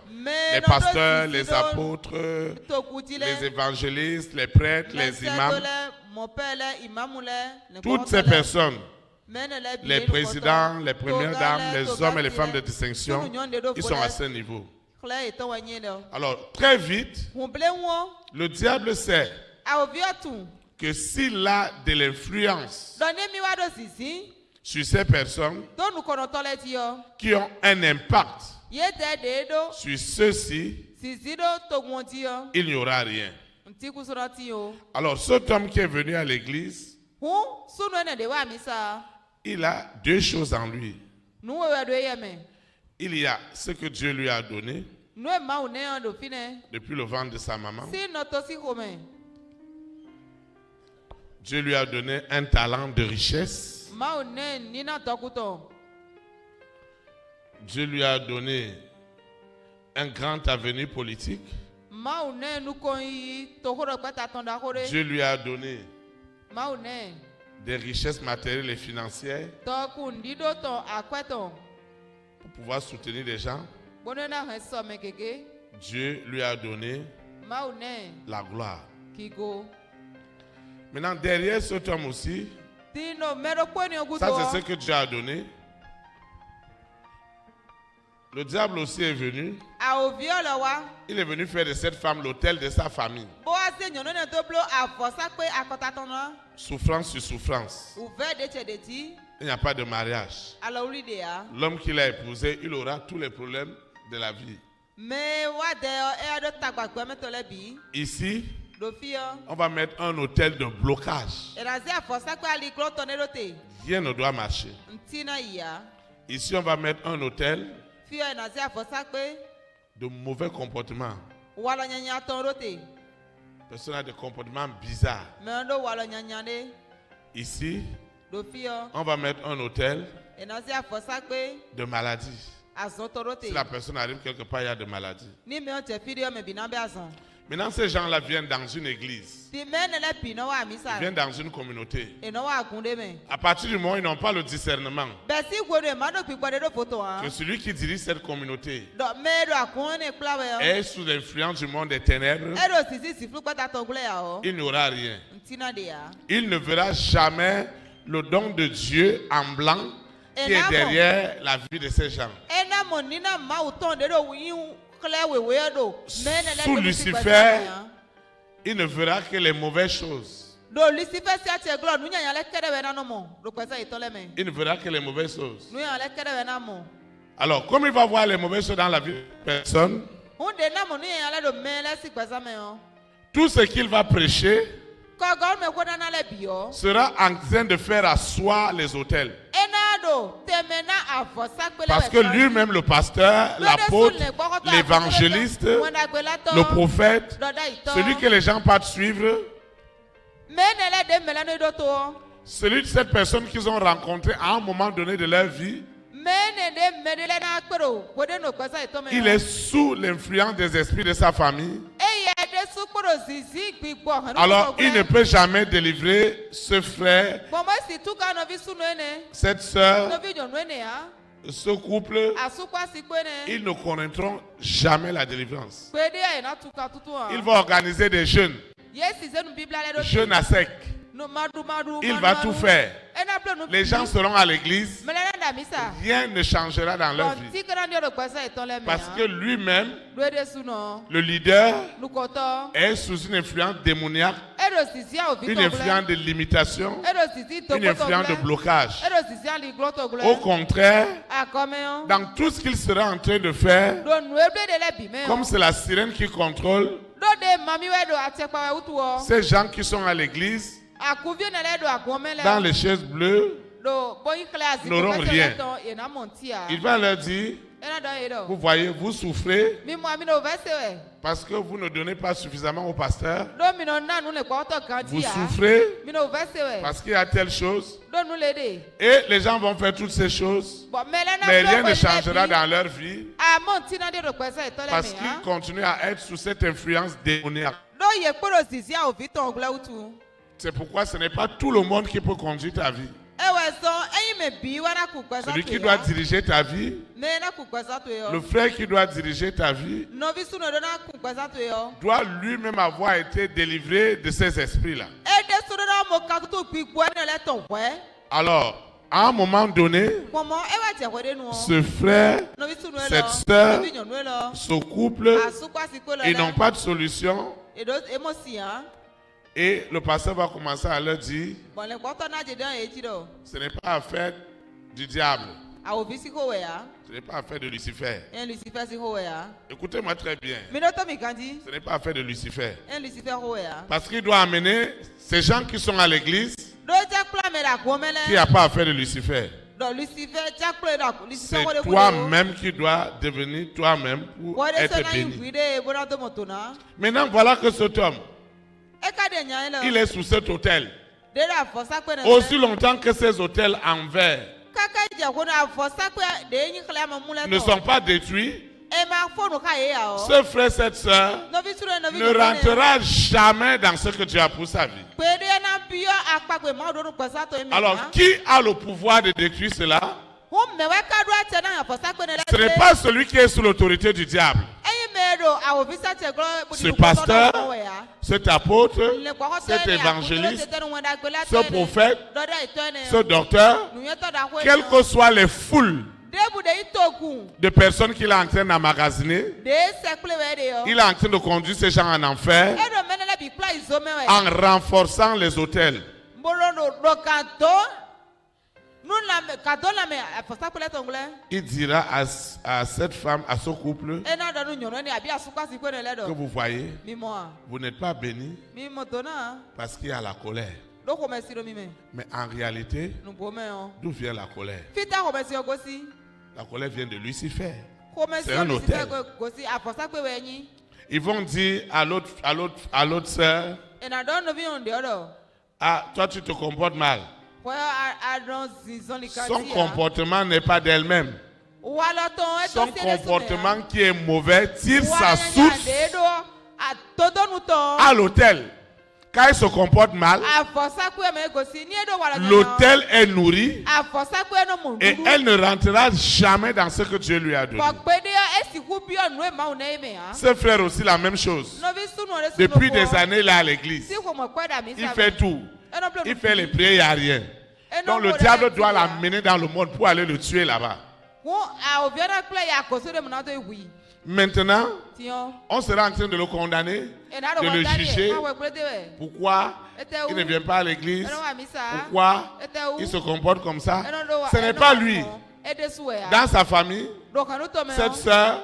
Les pasteurs, les apôtres, les évangélistes, les prêtres, les imams. Toutes ces personnes, les présidents, les premières dames, les hommes et les femmes de distinction, ils sont à ce niveau. Alors, très vite, le diable sait que s'il a de l'influence sur ces personnes qui ont un impact sur ceux-ci, il n'y aura rien. Alors, cet homme qui est venu à l'église, il a deux choses en lui. Il y a ce que Dieu lui a donné depuis le ventre de sa maman. Dieu lui a donné un talent de richesse. Dieu lui a donné un grand avenir politique. Dieu lui a donné des richesses matérielles et financières pour pouvoir soutenir les gens. Dieu lui a donné la gloire. Maintenant, derrière cet homme aussi, ça c'est ce que Dieu a donné. Le diable aussi est venu. Il est venu faire de cette femme l'autel de sa famille. Souffrance sur souffrance. Il n'y a pas de mariage. L'homme qu'il a épousé, il aura tous les problèmes de la vie. Ici, on va mettre un hôtel de blocage. Rien ne doit marcher. Ici, on va mettre un hôtel de mauvais comportements. Personne a des comportements bizarres. Ici, on va mettre un hôtel de maladie. Si la personne arrive quelque part, il y a de maladie. Maintenant, ces gens-là viennent dans une église. Ils viennent dans une communauté. À partir du moment où ils n'ont pas le discernement que celui qui dirige cette communauté est sous l'influence du monde des ténèbres, il n'y aura rien. Il ne verra jamais le don de Dieu en blanc qui est derrière la vie de ces gens. Sous Lucifer, il ne verra que les mauvaises choses. Il ne verra que les mauvaises choses. Alors, comme il va voir les mauvaises choses dans la vie de personne, tout ce qu'il va prêcher sera en train de faire asseoir les autels. Parce que lui-même, le pasteur, l'apôtre, l'évangéliste, le prophète, celui que les gens partent suivre, cette personne qu'ils ont rencontrée à un moment donné de leur vie, il est sous l'influence des esprits de sa famille. Alors, il ne peut jamais délivrer ce frère, cette sœur, ce couple. Ils ne connaîtront jamais la délivrance. Il va organiser des jeûnes. Jeûne à sec. Il va tout faire. Les gens seront à l'église. Rien ne changera dans leur vie. Parce que lui-même, le leader, est sous une influence démoniaque, une influence de limitation, une influence de blocage. Au contraire, dans tout ce qu'il sera en train de faire, comme c'est la sirène qui contrôle, ces gens qui sont à l'église, dans les chaises bleues, n'auront rien. Il va leur dire, vous voyez, vous souffrez parce que vous ne donnez pas suffisamment au pasteur. Vous souffrez parce qu'il y a telle chose. Et les gens vont faire toutes ces choses, mais rien ne changera dans leur vie parce qu'ils continuent à être sous cette influence démoniaque. C'est pourquoi ce n'est pas tout le monde qui peut conduire ta vie. Celui qui doit diriger ta vie, le frère qui doit diriger ta vie, doit lui-même avoir été délivré de ces esprits-là. Alors, à un moment donné, ce frère, cette sœur, ce couple, ils n'ont pas de solution. Et le pasteur va commencer à leur dire, ce n'est pas affaire du diable. Ce n'est pas affaire de Lucifer. Écoutez-moi très bien. Ce n'est pas affaire de Lucifer. Parce qu'il doit amener ces gens qui sont à l'église, qui n'a pas affaire de Lucifer. C'est toi-même qui dois devenir toi-même pour être béni. Maintenant, voilà que cet homme, il est sous cet hôtel. Aussi longtemps que ces hôtels en verre ne sont pas détruits, ce frère, cette soeur ne rentrera jamais dans ce que tu as pour sa vie. Alors, qui a le pouvoir de détruire cela? Ce n'est pas celui qui est sous l'autorité du diable. Ce pasteur, cet apôtre, cet évangéliste, ce prophète, ce docteur, quelles que soient les foules de personnes qu'il est en train d'emmagasiner, il est en train de conduire ces gens en enfer en renforçant les hôtels. Il dira à cette femme, à ce couple, que vous voyez, vous n'êtes pas béni parce qu'il y a la colère. Mais en réalité, d'où vient la colère? La colère vient de Lucifer. C'est un hôtel. Ils vont dire à l'autre sœur, ah, toi tu te comportes mal. Son comportement n'est pas d'elle-même. Son comportement qui est mauvais tire sa source à l'autel. Quand elle se comporte mal, l'autel est nourri et elle ne rentrera jamais dans ce que Dieu lui a donné. Ce frère aussi la même chose. Depuis des années là à l'église, il fait tout. Il fait les prières, il n'y a rien. Donc le diable doit l'amener dans le monde pour aller le tuer là-bas. Maintenant, on sera en train de le condamner, de le juger. Pourquoi il ne vient pas à l'église? Pourquoi il se comporte comme ça? Ce n'est pas lui. Dans sa famille, cette soeur,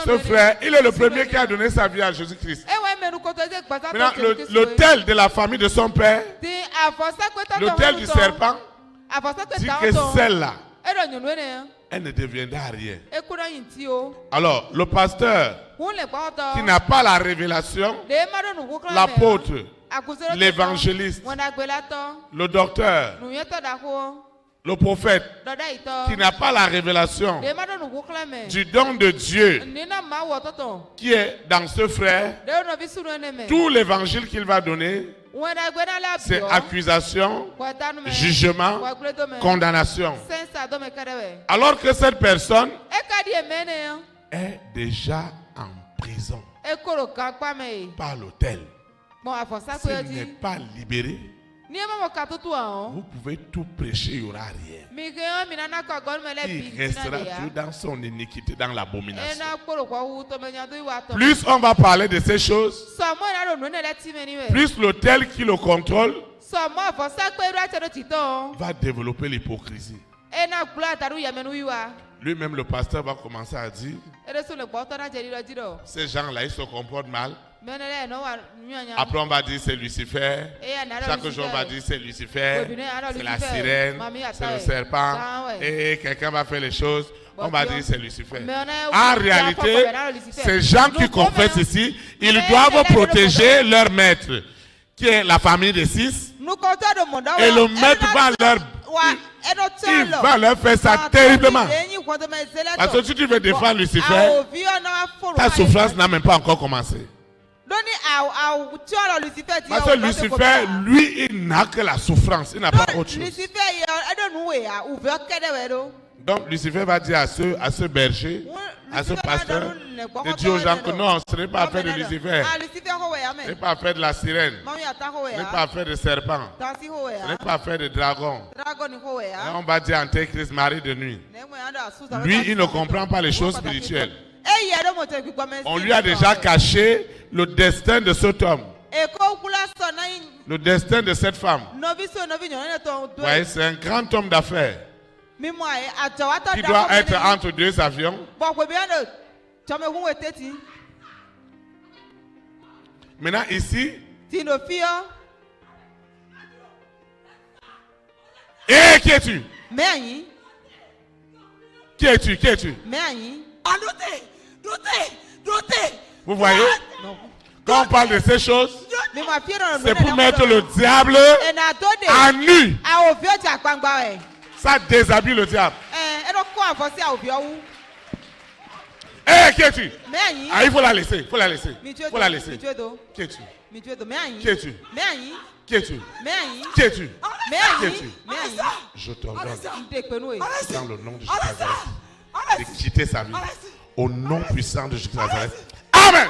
ce frère, il est le premier qui a donné sa vie à Jésus-Christ. Maintenant, l'autel de la famille de son père, l'autel du serpent, dit que celle-là, elle ne deviendra rien. Alors, le pasteur qui n'a pas la révélation, l'apôtre l'évangéliste, le docteur, le prophète, qui n'a pas la révélation du don de Dieu qui est dans ce frère, tout l'évangile qu'il va donner, c'est accusation, jugement, condamnation. Alors que cette personne est déjà en prison par l'autel. S'il n'est pas libéré, vous pouvez tout prêcher, il n'y aura rien. Il restera tout dans son iniquité, dans l'abomination. Plus on va parler de ces choses, plus l'autel qui le contrôle va développer l'hypocrisie. Lui-même, le pasteur va commencer à dire, ces gens-là, ils se comportent mal. Après, on va dire c'est Lucifer. Chaque jour, on va dire c'est Lucifer, c'est la sirène, c'est le serpent. Et quelqu'un va faire les choses, on va dire c'est Lucifer. En réalité, ces gens qui confessent ici, ils doivent protéger leur maître, qui est la famille de 6. Et le maître va leur faire ça terriblement. Parce que si tu veux défendre Lucifer, ta souffrance n'a même pas encore commencé. Parce que Lucifer, lui, il n'a que la souffrance, il n'a pas autre chose. Donc Lucifer va dire à ce berger, à ce pasteur, de dire aux gens que non, ce n'est pas affaire de Lucifer, ce n'est pas affaire de la sirène, ce n'est pas affaire de serpent, ce n'est pas affaire de dragon. Et on va dire Antéchrist, mari de nuit. Lui, il ne comprend pas les choses spirituelles. On lui a déjà caché le destin de cet homme, le destin de cette femme. Ouais, c'est un grand homme d'affaires qui doit être entre deux avions. Maintenant ici, et qui es-tu? Qui es-tu? Qui es-tu? Vous voyez? Quand on parle de ces choses, c'est pour mettre le diable à nu. Ça déshabille le diable. Qui es-tu? Ah, il faut la laisser. Il faut la laisser. Il faut la laisser. Qui es-tu? Qui es-tu? Qui es-tu? Qui es-tu? Qui es-tu? Je t'ordonne, dans le nom de Jésus Nazareth, de quitter sa vie. Au nom puissant de Jésus Nazareth. Amen.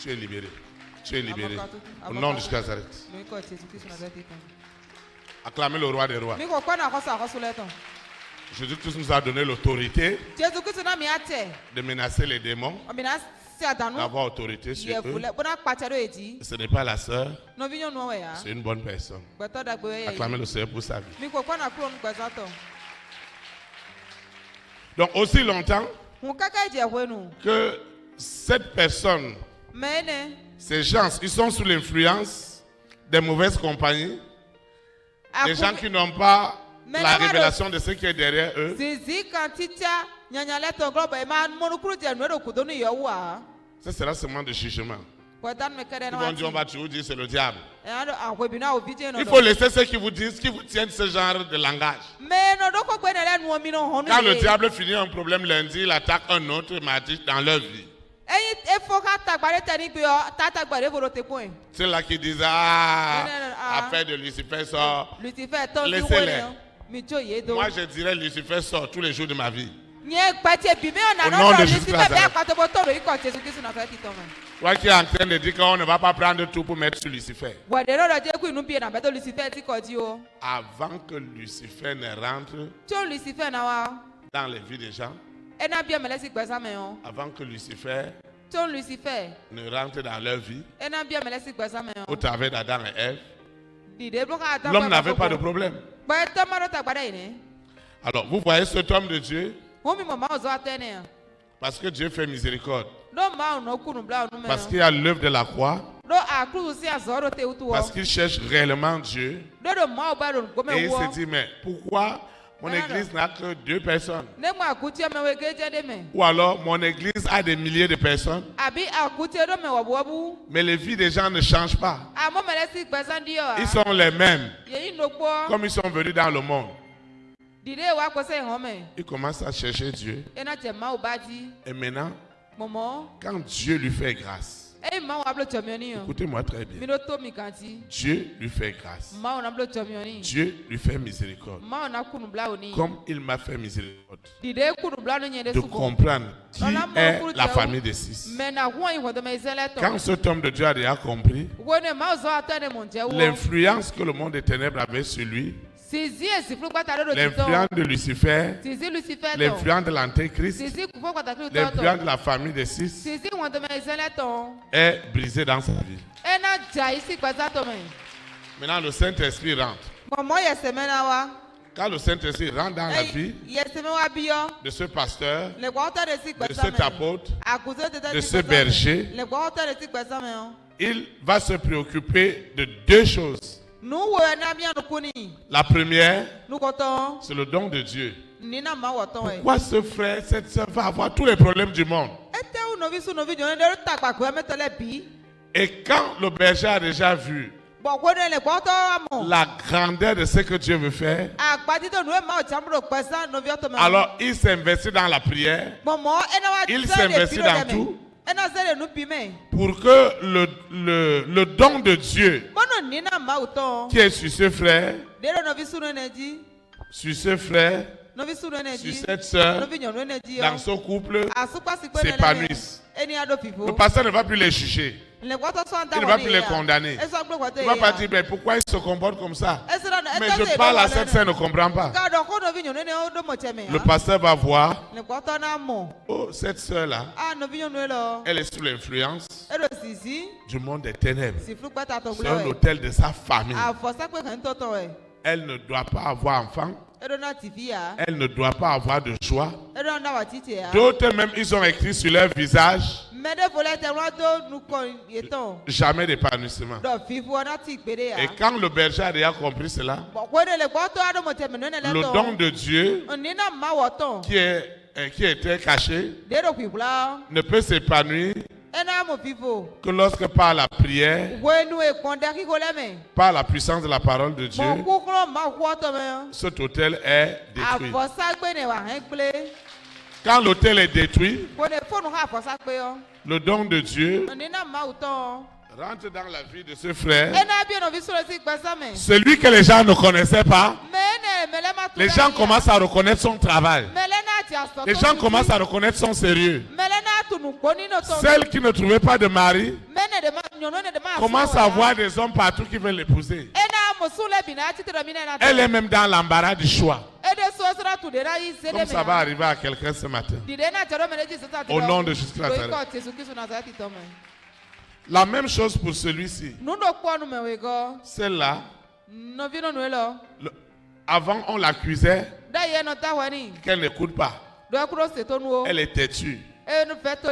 Tu es libéré. Tu es libéré. Au nom de Jésus Nazareth. Acclamez le roi des rois. Jésus-Christ nous a donné l'autorité de menacer les démons, d'avoir autorité sur eux. Ce n'est pas la sœur, c'est une bonne personne. Acclamez le Seigneur pour sa vie. Donc aussi longtemps que cette personne, ces gens, ils sont sous l'influence des mauvaises compagnies, des gens qui n'ont pas la révélation de ce qui est derrière eux. Ce sera seulement de jugement. Ils vont dire, on va toujours dire c'est le diable. Il faut laisser ceux qui vous disent, qui vous tiennent ce genre de langage. Quand le diable finit un problème lundi, il attaque un autre mardi dans leur vie. C'est là qui disent, affaire de Lucifer sort. Laissez-les. Moi je dirais Lucifer sort tous les jours de ma vie. Au nom de Jésus Nazareth. Toi qui es en train de dire qu'on ne va pas prendre tout pour mettre sur Lucifer. Avant que Lucifer ne rentre dans les vies des gens, avant que Lucifer ne rentre dans leur vie, au travers d'Adam et Ève, l'homme n'avait pas de problème. Alors, vous voyez cet homme de Dieu, parce que Dieu fait miséricorde, parce qu'il y a l'œuvre de la croix, parce qu'il cherche réellement Dieu, et il se dit, mais pourquoi Mon église n'a que 2 personnes. Ou alors mon église a des milliers de personnes. Mais les vies des gens ne changent pas. Ils sont les mêmes. Comme ils sont venus dans le monde. Ils commencent à chercher Dieu. Et maintenant, quand Dieu lui fait grâce, écoutez-moi très bien. Dieu lui fait grâce. Dieu lui fait miséricorde. Comme il m'a fait miséricorde. De comprendre qui est la famille de 6. Quand cet homme de Dieu a déjà compris l'influence que le monde des ténèbres avait sur lui, l'influence de Lucifer, l'influence de l'Antéchrist, l'influence de la famille de 6 est brisée dans sa vie. Maintenant, le Saint-Esprit rentre. Quand le Saint-Esprit rentre dans la vie de ce pasteur, de cet apôtre, de ce berger, il va se préoccuper de 2 choses. La première, c'est le don de Dieu. Pourquoi ce frère, cette soeur va avoir tous les problèmes du monde? Et quand le berger a déjà vu la grandeur de ce que Dieu veut faire, alors il s'investit dans la prière, il s'investit dans tout, pour que le don de Dieu qui est sur ce frère, sur cette soeur, dans son couple, s'épanouisse. Le pasteur ne va plus les juger. Il ne va plus les condamner. Il ne va pas dire mais pourquoi il se comporte comme ça. Mais je parle à cette soeur, ne comprend pas. Le pasteur va voir. Oh, cette soeur-là, elle est sous l'influence du monde des ténèbres. C'est un hôtel de sa famille. Elle ne doit pas avoir enfant. Elle ne doit pas avoir de joie. D'autres même, ils ont écrit sur leur visage jamais d'épanouissement. Et quand le berger a déjà compris cela, le don de Dieu qui était caché ne peut s'épanouir que lorsque par la prière, par la puissance de la parole de Dieu, cet autel est détruit. Quand l'autel est détruit, le don de Dieu rentre dans la vie de ce frère. Celui que les gens ne connaissaient pas, les gens commencent à reconnaître son travail. Les gens commencent à reconnaître son sérieux. Celle qui ne trouvait pas de mari commence à voir des hommes partout qui veulent l'épouser. Elle est même dans l'embarras du choix. Comme ça va arriver à quelqu'un ce matin. Au nom de Jésus Nazareth. La même chose pour celui-ci. Celle-là, avant on l'accusait qu'elle n'écoute pas. Elle est têtue.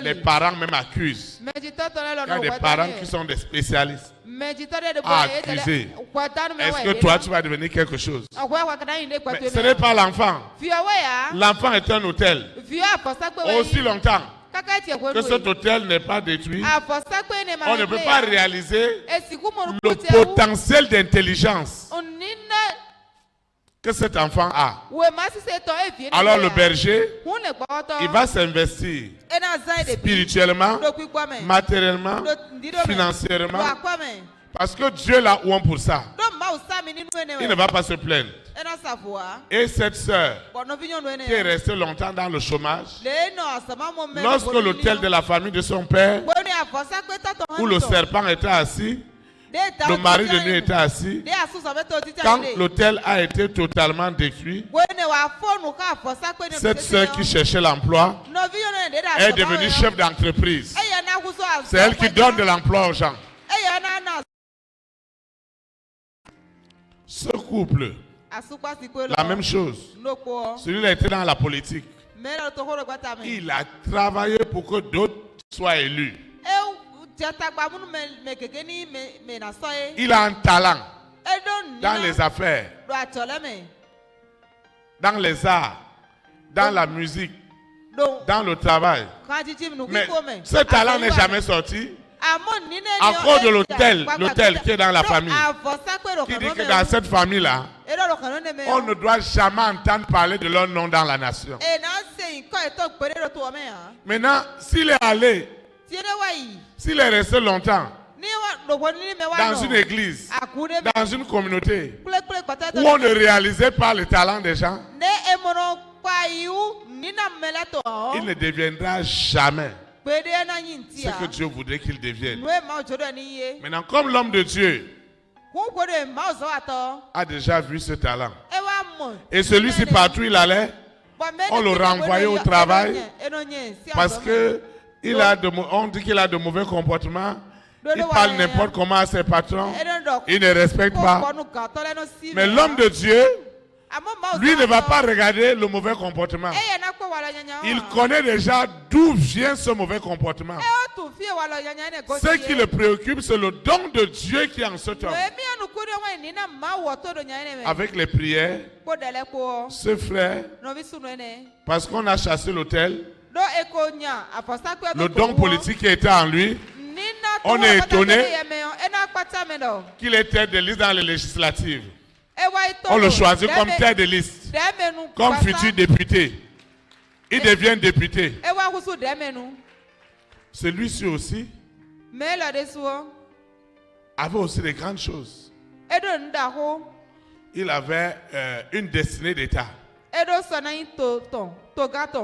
Les parents même accusent. Il y a des parents qui sont des spécialistes à accuser. Est-ce que toi tu vas devenir quelque chose? Mais ce n'est pas l'enfant. L'enfant est un hôtel. Aussi longtemps que cet hôtel n'est pas détruit, on ne peut pas réaliser le potentiel d'intelligence que cet enfant a. Alors le berger, il va s'investir spirituellement, matériellement, financièrement, parce que Dieu l'a oué pour ça. Il ne va pas se plaindre. Et cette sœur qui est restée longtemps dans le chômage, lorsque l'autel de la famille de son père, où le serpent était assis, le mari de nuit était assis, quand l'autel a été totalement détruit, cette sœur qui cherchait l'emploi est devenue chef d'entreprise. C'est elle qui donne de l'emploi aux gens. Ce couple, la même chose. Celui-là était dans la politique. Il a travaillé pour que d'autres soient élus. Il a un talent dans les affaires. dans les arts, dans la musique, dans le travail. Mais ce talent n'est jamais sorti à cause de l'autel qui est dans la famille. Qui dit que dans cette famille-là, on ne doit jamais entendre parler de leur nom dans la nation. Maintenant, s'il est allé, s'il est resté longtemps dans une église, dans une communauté où on ne réalisait pas le talent des gens, il ne deviendra jamais ce que Dieu voudrait qu'il devienne. Maintenant, comme l'homme de Dieu a déjà vu ce talent, et celui-ci partout il allait, on le renvoyait au travail parce que on dit qu'il a de mauvais comportements. Il parle n'importe comment à ses patrons. Il ne respecte pas. Mais l'homme de Dieu, lui ne va pas regarder le mauvais comportement. Il connaît déjà d'où vient ce mauvais comportement. Ce qui le préoccupe, c'est le don de Dieu qui est en cet homme. Avec les prières, ce frère, parce qu'on a chassé l'autel, le don politique qui était en lui, on est étonné qu'il est tête de liste dans les législatives. On le choisit comme tête de liste, comme futur député. Il devient député. Celui-ci aussi avait aussi de grandes choses. Il avait une destinée d'État. Il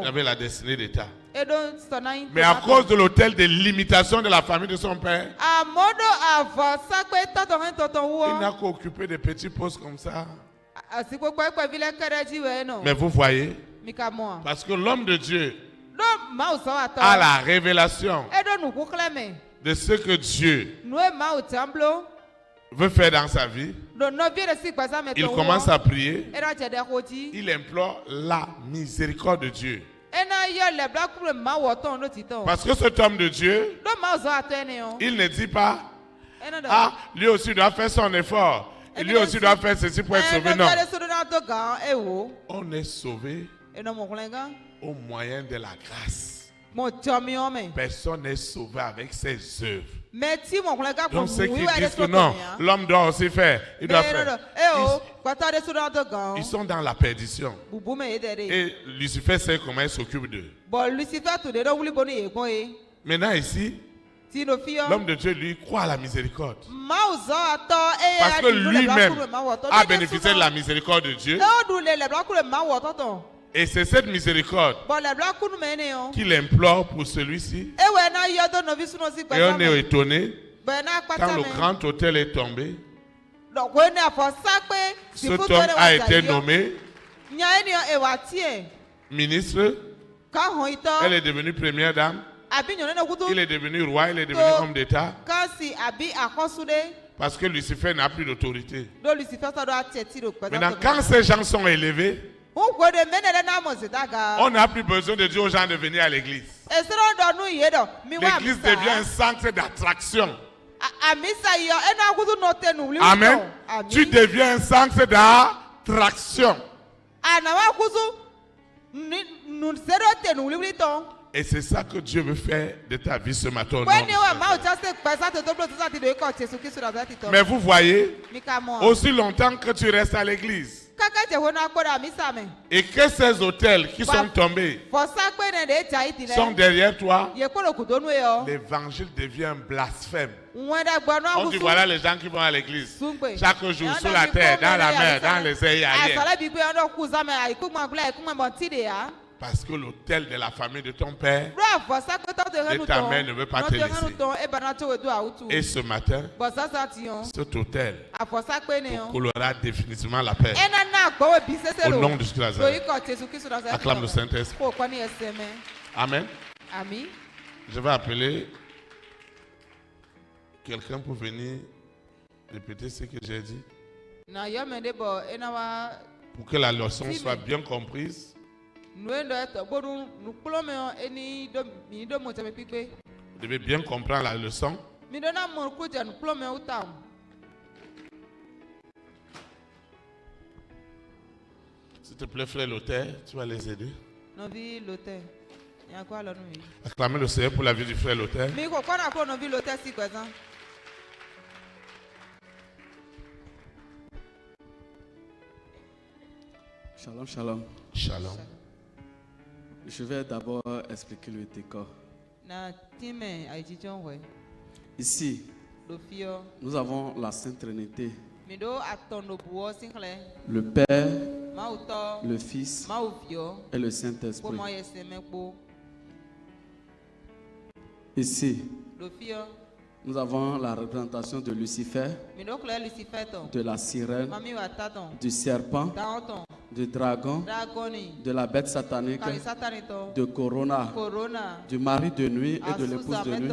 avait la destinée d'État. Mais à cause de l'autel de limitation de la famille de son père, il n'a qu'occupé des petits postes comme ça. Mais vous voyez, parce que l'homme de Dieu a la révélation de ce que Dieu veut faire dans sa vie. Il commence à prier. Il implore la miséricorde de Dieu. Parce que cet homme de Dieu, il ne dit pas, ah, lui aussi doit faire son effort. Et lui aussi doit faire ceci pour être sauvé. Non. On est sauvé au moyen de la grâce. Personne n'est sauvé avec ses œuvres. Donc ceux qui disent que non, l'homme doit aussi faire, il doit faire. Ils sont dans la perdition. Et Lucifer sait comment il s'occupe d'eux. Maintenant ici, l'homme de Dieu lui croit à la miséricorde. Parce que lui-même a bénéficié de la miséricorde de Dieu. Et c'est cette miséricorde qu'il implore pour celui-ci. Et on est étonné quand le grand autel est tombé. Cet homme a été nommé ministre. Elle est devenue première dame. Il est devenu roi, il est devenu homme d'État. Parce que Lucifer n'a plus d'autorité. Maintenant, quand ces gens sont élevés, on n'a plus besoin de dire aux gens de venir à l'église. L'église devient un centre d'attraction. Amen. Tu deviens un centre d'attraction. Et c'est ça que Dieu veut faire de ta vie ce matin. Mais vous voyez, aussi longtemps que tu restes à l'église, et que ces autels qui sont tombés sont derrière toi, l'évangile devient un blasphème. On dit voilà les gens qui vont à l'église chaque jour sur la terre, dans la mer, dans les airs ailleurs. Parce que l'autel de la famille de ton père, de ta mère ne veut pas te laisser. Et ce matin, cet autel coulera définitivement la paix. Au nom de Jésus-Christ. Acclame le Saint-Esprit. Amen. Je vais appeler quelqu'un pour venir répéter ce que j'ai dit. Pour que la leçon soit bien comprise. Vous devez bien comprendre la leçon. S'il te plaît, frère Lothaire, tu vas les aider. Acclamez le Seigneur pour la vie du frère Lothaire.
Shalom, shalom.
Shalom.
Je vais d'abord expliquer le décor. Ici, nous avons la Sainte Trinité. Le Père, le Fils et le Saint-Esprit. Ici, nous avons la représentation de Lucifer, de la sirène, du serpent, du dragon, de la bête satanique, de Corona, du mari de nuit et de l'épouse de nuit,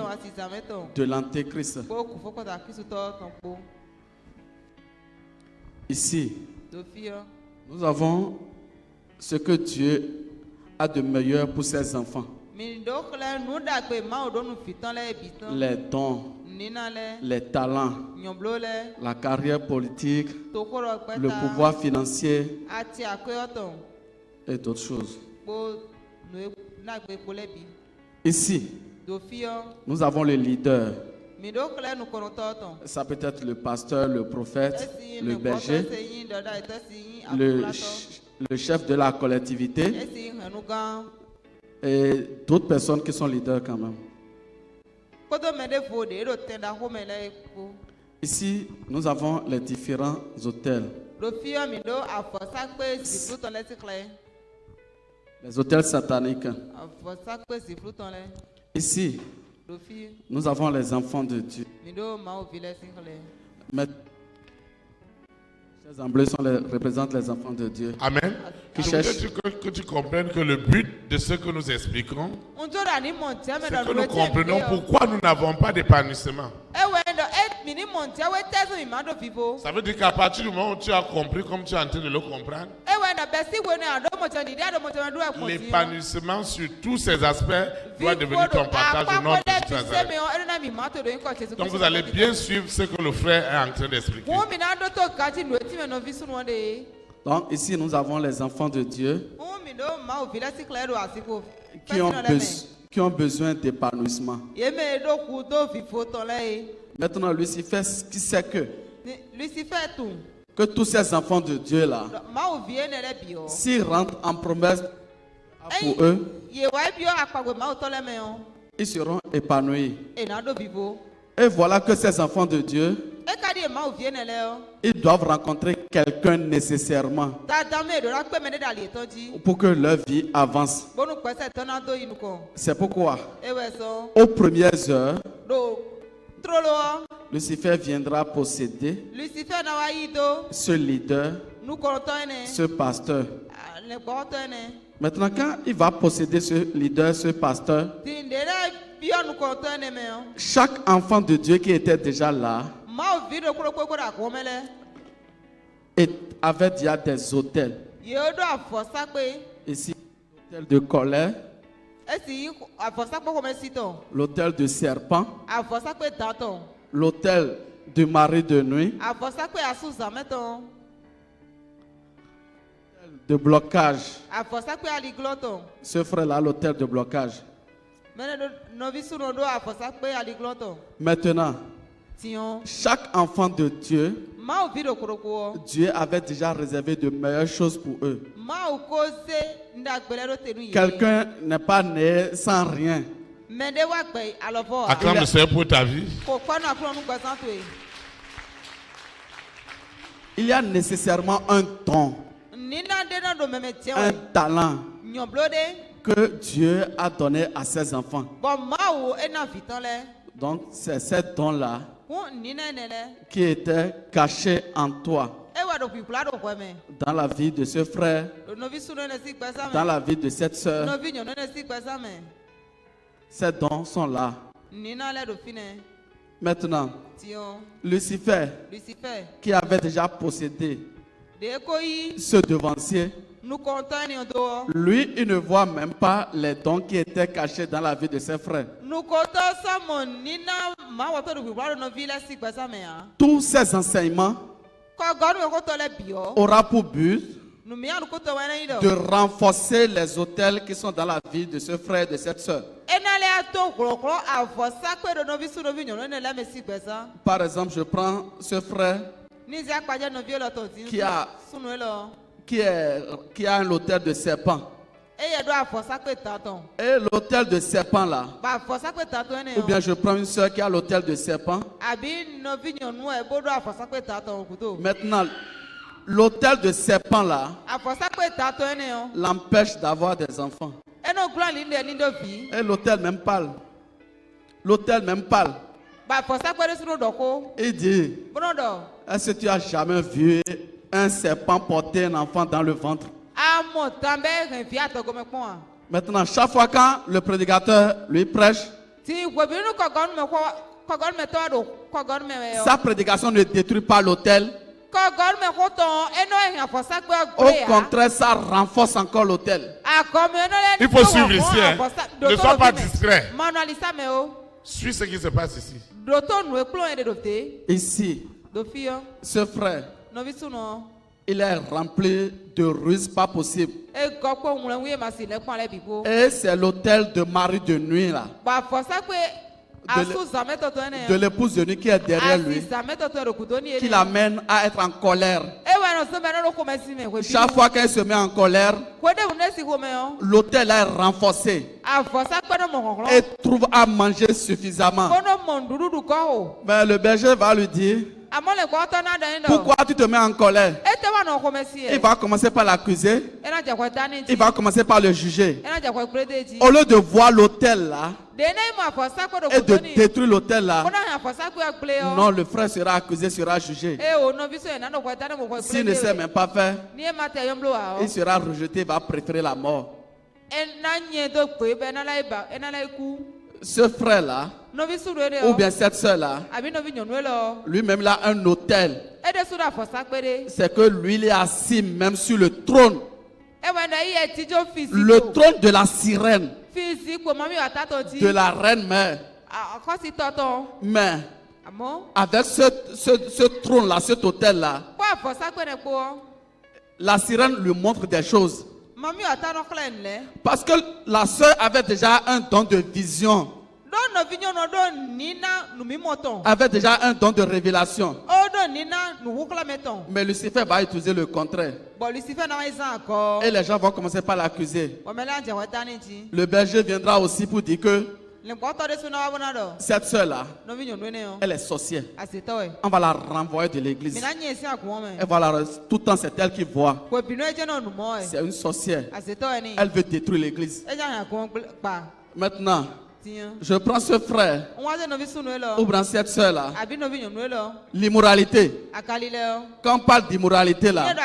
de l'antéchrist. Ici, nous avons ce que Dieu a de meilleur pour ses enfants. Les dons, les talents, la carrière politique, le pouvoir financier et d'autres choses. Ici, nous avons le leader. Ça peut être le pasteur, le prophète, le berger, le chef de la collectivité et d'autres personnes qui sont leaders quand même. Ici, nous avons les différents hôtels. Les hôtels sataniques. Ici, nous avons les enfants de Dieu. Mais les emblèmes représentent les enfants de Dieu.
Amen. Que tu comprennes que le but de ce que nous expliquons, c'est que nous comprenons pourquoi nous n'avons pas d'épanouissement. Ça veut dire qu'à partir du moment où tu as compris, comme tu es en train de le comprendre, l'épanouissement sur tous ces aspects doit devenir ton partage au nom de Jésus. Donc vous allez bien suivre ce que le frère est en train d'expliquer.
Donc ici nous avons les enfants de Dieu qui ont besoin d'épanouissement. Maintenant Lucifer, qui sait que tous ces enfants de Dieu là, s'ils rentrent en promesse pour eux, ils seront épanouis. Et voilà que ces enfants de Dieu, ils doivent rencontrer quelqu'un nécessairement pour que leur vie avance. C'est pourquoi, aux premières heures, Lucifer viendra posséder ce leader, ce pasteur. Maintenant, quand il va posséder ce leader, ce pasteur, chaque enfant de Dieu qui était déjà là avait déjà des hôtels. Ici, l'hôtel de colère, l'hôtel de serpent, l'hôtel du mari de nuit, de blocage. Ce frère-là, l'hôtel de blocage. Maintenant, chaque enfant de Dieu, Dieu avait déjà réservé de meilleures choses pour eux. Quelqu'un n'est pas né sans rien.
Acclame le Seigneur pour ta vie.
Il y a nécessairement un don, un talent que Dieu a donné à ses enfants. Donc c'est ce don-là qui était caché en toi, dans la vie de ce frère, dans la vie de cette soeur. Ces dons sont là. Maintenant, Lucifer, qui avait déjà possédé ce devancier, lui, il ne voit même pas les dons qui étaient cachés dans la vie de ses frères. Tous ces enseignements aura pour but de renforcer les autels qui sont dans la vie de ce frère et de cette sœur. Par exemple, je prends ce frère qui a un autel de serpent. Et l'autel de serpent là, ou bien je prends une soeur qui a l'autel de serpent. Maintenant, l'autel de serpent là l'empêche d'avoir des enfants. Et l'autel même parle. L'autel même parle. Il dit, est-ce que tu as jamais vu un serpent porter un enfant dans le ventre? Maintenant, chaque fois quand le prédicateur lui prêche, sa prédication ne détruit pas l'autel. Au contraire, ça renforce encore l'autel.
Il faut suivre ici. Hein. Ne sois pas discret. Suis ce qui se passe ici.
Ici, ce frère, il est rempli de ruses pas possible. Et c'est l'autel de mari de nuit là. De l'épouse de nuit qui est derrière lui, qui l'amène à être en colère. Chaque fois qu'elle se met en colère, l'autel est renforcé et trouve à manger suffisamment. Mais le berger va lui dire, pourquoi tu te mets en colère? Il va commencer par l'accuser. Il va commencer par le juger. Au lieu de voir l'autel là et de détruire l'autel là, non, le frère sera accusé, sera jugé. S'il ne sait même pas faire, il sera rejeté, il va préférer la mort. Ce frère là, ou bien cette soeur là, lui-même il a un autel. C'est que lui il est assis même sur le trône. Le trône de la sirène, de la reine mère. Mais avec ce trône là, cet autel là, la sirène lui montre des choses. Parce que la sœur avait déjà un don de vision, avait déjà un don de révélation. Mais Lucifer va utiliser le contraire. Et les gens vont commencer par l'accuser. Le berger viendra aussi pour dire que cette soeur-là, elle est sorcière. On va la renvoyer de l'église. Elle va tout le temps, c'est elle qui voit. C'est une sorcière. Elle veut détruire l'église. Maintenant, je prends ce frère ou prends cette soeur-là. L'immoralité. Quand on parle d'immoralité là,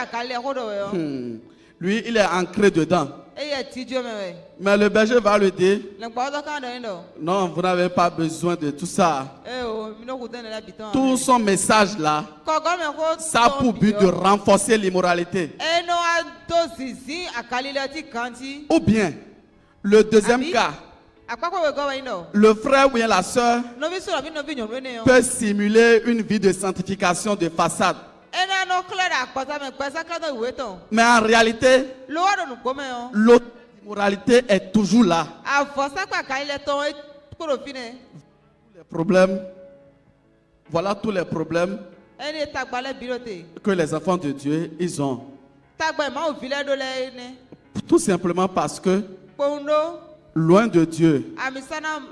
lui, il est ancré dedans. Mais le berger va lui dire, non, vous n'avez pas besoin de tout ça. Tout son message là, ça a pour but de renforcer l'immoralité. Ou bien, le deuxième cas, le frère ou bien la soeur peut simuler une vie de sanctification de façade. Mais en réalité, l'immoralité est toujours là. Les problèmes, voilà tous les problèmes que les enfants de Dieu ils ont. Tout simplement parce que loin de Dieu,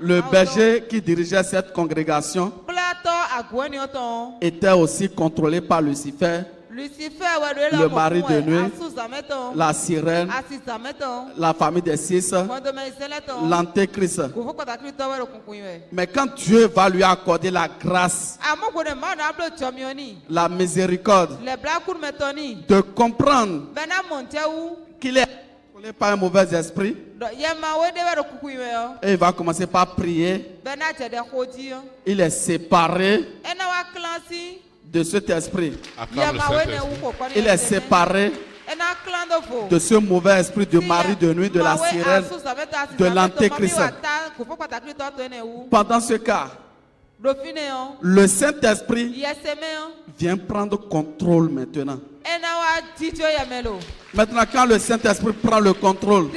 le berger qui dirigeait cette congrégation était aussi contrôlé par Lucifer, le mari de nuit, la sirène, la famille des six, l'antéchrist. Mais quand Dieu va lui accorder la grâce, la miséricorde, de comprendre qu'il est contrôlé par un mauvais esprit, et il va commencer par prier. Il est séparé de cet esprit. Il est séparé de ce mauvais esprit de mari de nuit, de la sirène, de l'antéchrist. Pendant ce cas, Le Saint-Esprit vient prendre contrôle maintenant. Maintenant, quand le Saint-Esprit prend le contrôle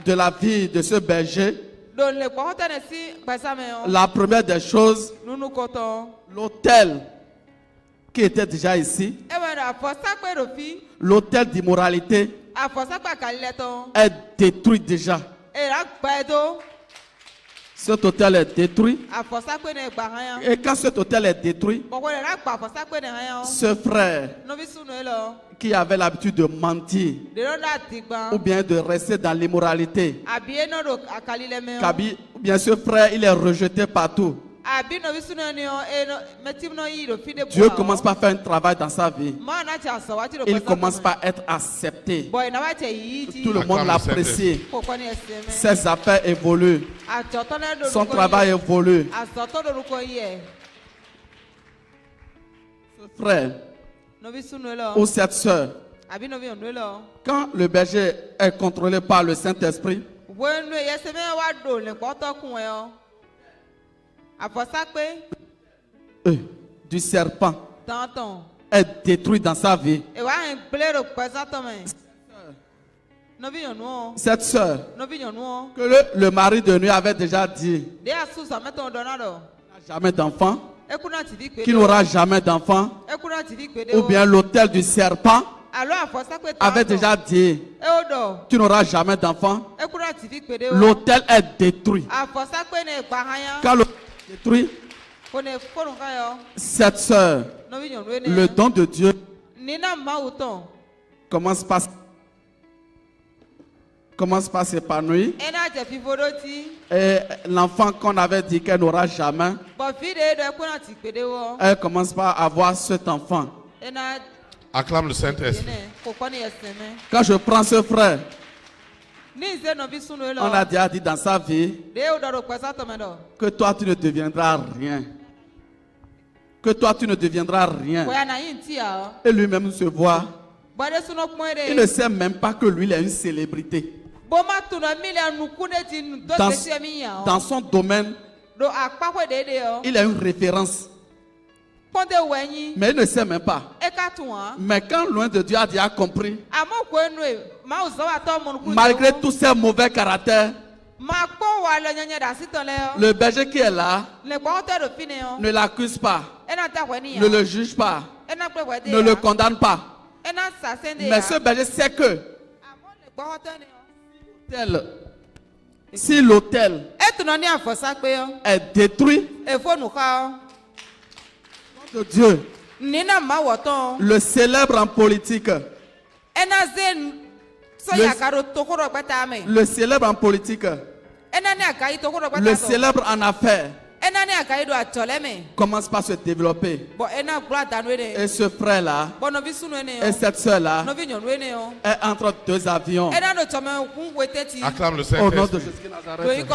de la vie de ce berger, la première des choses, l'autel qui était déjà ici, l'autel d'immoralité est détruit déjà. Cet hôtel est détruit. Et quand cet hôtel est détruit, ce frère qui avait l'habitude de mentir ou bien de rester dans l'immoralité, ou bien ce frère, il est rejeté partout. Dieu commence par faire un travail dans sa vie. Il commence par être accepté. Tout le monde l'apprécie. Ses affaires évoluent. Son travail évolue. Ce frère ou cette soeur, quand le berger est contrôlé par le Saint-Esprit, du serpent est détruit dans sa vie. Cette soeur que le mari de nuit avait déjà dit n'a jamais d'enfant, qui n'aura jamais d'enfant, ou bien l'autel du serpent avait déjà dit tu n'auras jamais d'enfant. L'autel est détruit. Quand l'autel est détruit, cette soeur, le don de Dieu commence par s'épanouir. Et l'enfant qu'on avait dit qu'elle n'aura jamais, elle commence par avoir cet enfant.
Acclame le Saint-Esprit.
Quand je prends ce frère, on a déjà dit dans sa vie que toi tu ne deviendras rien. Que toi tu ne deviendras rien. Et lui-même se voit. Il ne sait même pas que lui il est une célébrité. Dans son domaine, il a une référence. Mais il ne sait même pas. Mais quand loin de Dieu a compris, malgré tous ses mauvais caractères, le berger qui est là ne l'accuse pas, ne le juge pas, ne le condamne pas. Mais ce berger sait que si l'autel est détruit, de Dieu, le célèbre en politique, le célèbre en politique, le célèbre en affaires, commence par se développer. Et ce frère-là et cette soeur-là est entre deux avions.
Acclame le Saint-Esprit.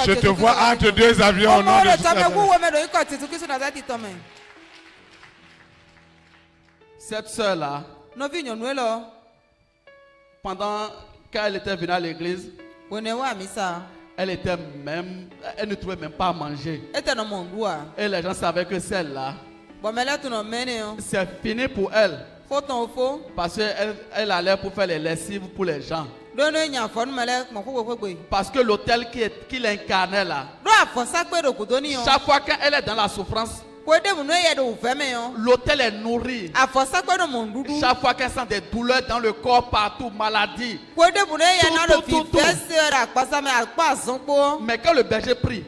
Je te vois entre deux avions au nom de Jésus.
Cette soeur-là, pendant qu'elle était venue à l'église, elle ne trouvait même pas à manger. Et les gens savaient que celle-là, c'est fini pour elle. Parce qu'elle allait pour faire les lessives pour les gens. Parce que l'autel qu'il incarnait là, chaque fois qu'elle est dans la souffrance, l'autel est nourri. Chaque fois qu'elle sent des douleurs dans le corps partout, maladie, tout. Mais quand le berger prie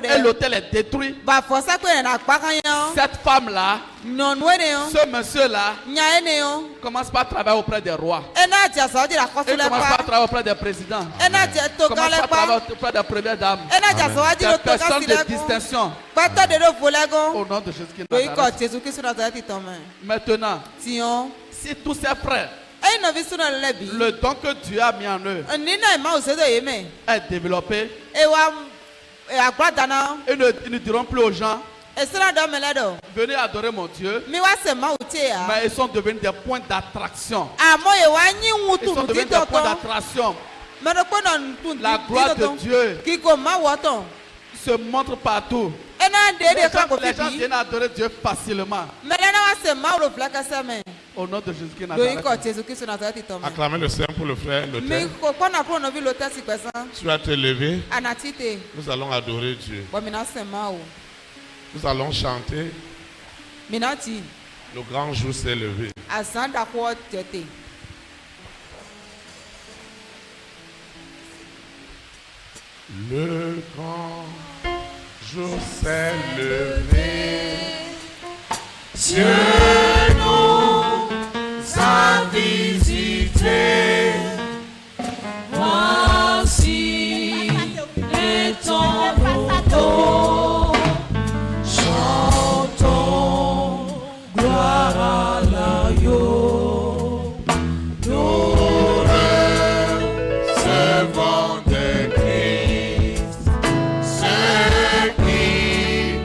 et l'autel est détruit, cette femme-là, ce monsieur-là, commence par travailler auprès des rois. Il commence par travailler auprès des présidents. Il commence par travailler auprès des premières dames. Des personnes de distinction. Au nom de Jésus-Christ. Maintenant, si tous ces frères, le don que Dieu a mis en eux est développé, ils ne diront plus aux gens venez adorer mon Dieu, mais ils sont devenus des points d'attraction. Ils sont devenus des points d'attraction. La gloire de Dieu se montre partout. Les gens viennent adorer Dieu facilement. Au nom de Jésus-Christ Nazareth.
Acclamez le Seigneur pour le frère, l'autel. Tu vas te lever. Nous allons adorer Dieu. Nous allons chanter. Le grand jour s'est levé. Le grand jour s'est levé. Dieu nous a visités. Voici les temps nouveaux. Chantons gloire à l'agneau. Nous recevons de Christ ce qui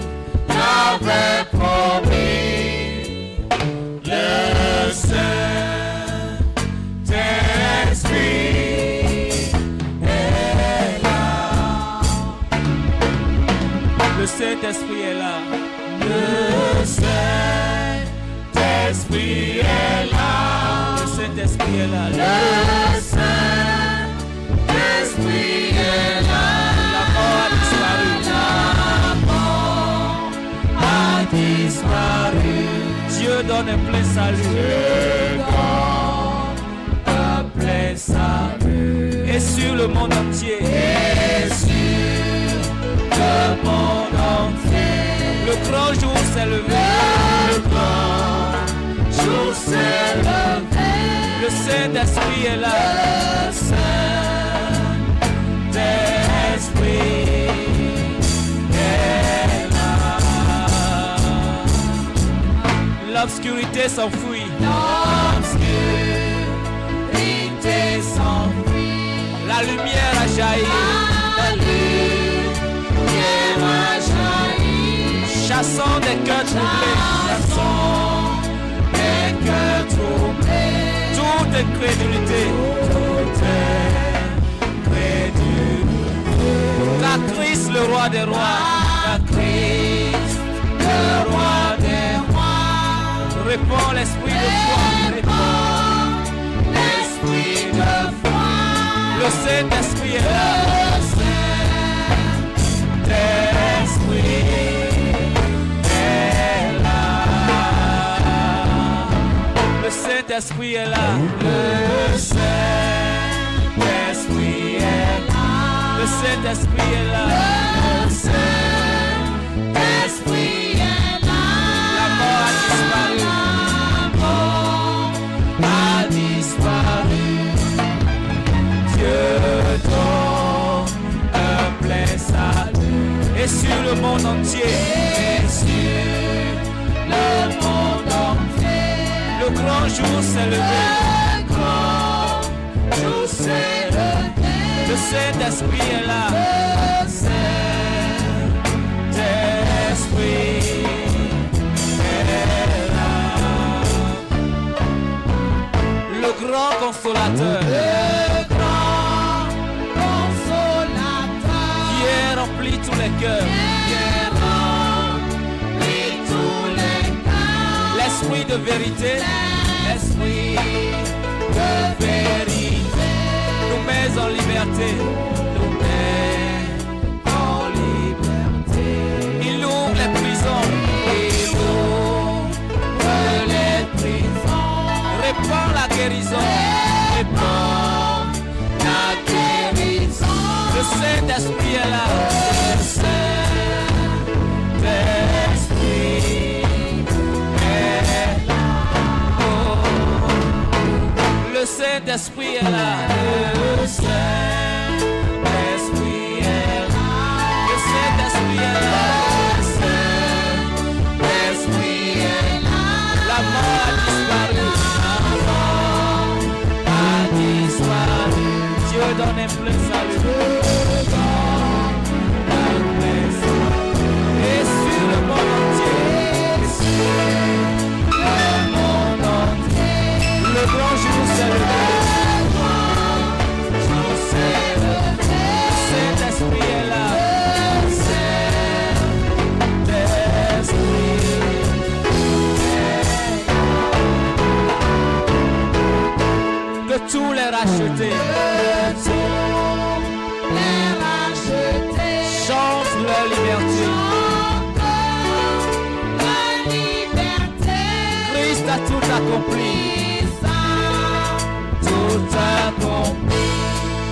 l'avait promis. Le Saint-Esprit est là.
Le Saint-Esprit est là.
Le Saint-Esprit est là.
Le Saint-Esprit est là.
Le Saint-Esprit est là.
La mort a disparu.
La mort a disparu.
Dieu donne un plein salut.
Dieu donne un plein salut.
Et sur le monde entier.
Et sur le monde entier.
Le grand jour s'est levé.
Le grand jour s'est levé.
Le Saint-Esprit est là.
Le Saint-Esprit est là.
L'obscurité s'enfuit.
L'obscurité s'enfuit.
La lumière a jailli.
La lumière a jailli.
Chassant des cœurs troublés.
Chassons des cœurs troublés.
Toute incrédulité. Car Christ, le roi des rois.
Car Christ, le roi des rois.
Répand l'esprit de foi.
Répand l'esprit de foi.
Le Saint-Esprit est là.
Le Saint-Esprit est là.
Le Saint-Esprit est là.
Le Saint-Esprit est là.
Le Saint-Esprit est là.
Le Saint-Esprit est là.
La mort a disparu.
La mort a disparu. Dieu donne un plein salut.
Et sur le monde entier.
Et sur le monde entier.
Le grand jour s'est levé.
Le grand jour s'est levé.
Le Saint-Esprit est là.
Le Saint-Esprit est là.
Le grand consolateur.
Le grand consolateur.
Qui est rempli tous les cœurs.
Qui est rempli tous les cœurs.
L'esprit de vérité.
L'esprit de vérité.
Nous met en liberté.
Nous met en liberté.
Il ouvre les prisons.
Il ouvre les prisons.
Répand la guérison.
Répand la guérison.
Le Saint-Esprit est là.
Le Saint-Esprit est là.
Le Saint-Esprit est là.
Le Saint-Esprit est là.
Le Saint-Esprit est là.
Le Saint-Esprit est là.
La mort a disparu.
La mort a disparu.
Dieu donne un plein salut. Et sur le monde entier. Le grand jour s'est levé.
tous les rachetés. Chante leur liberté. Christ a tout accompli. Tout accompli.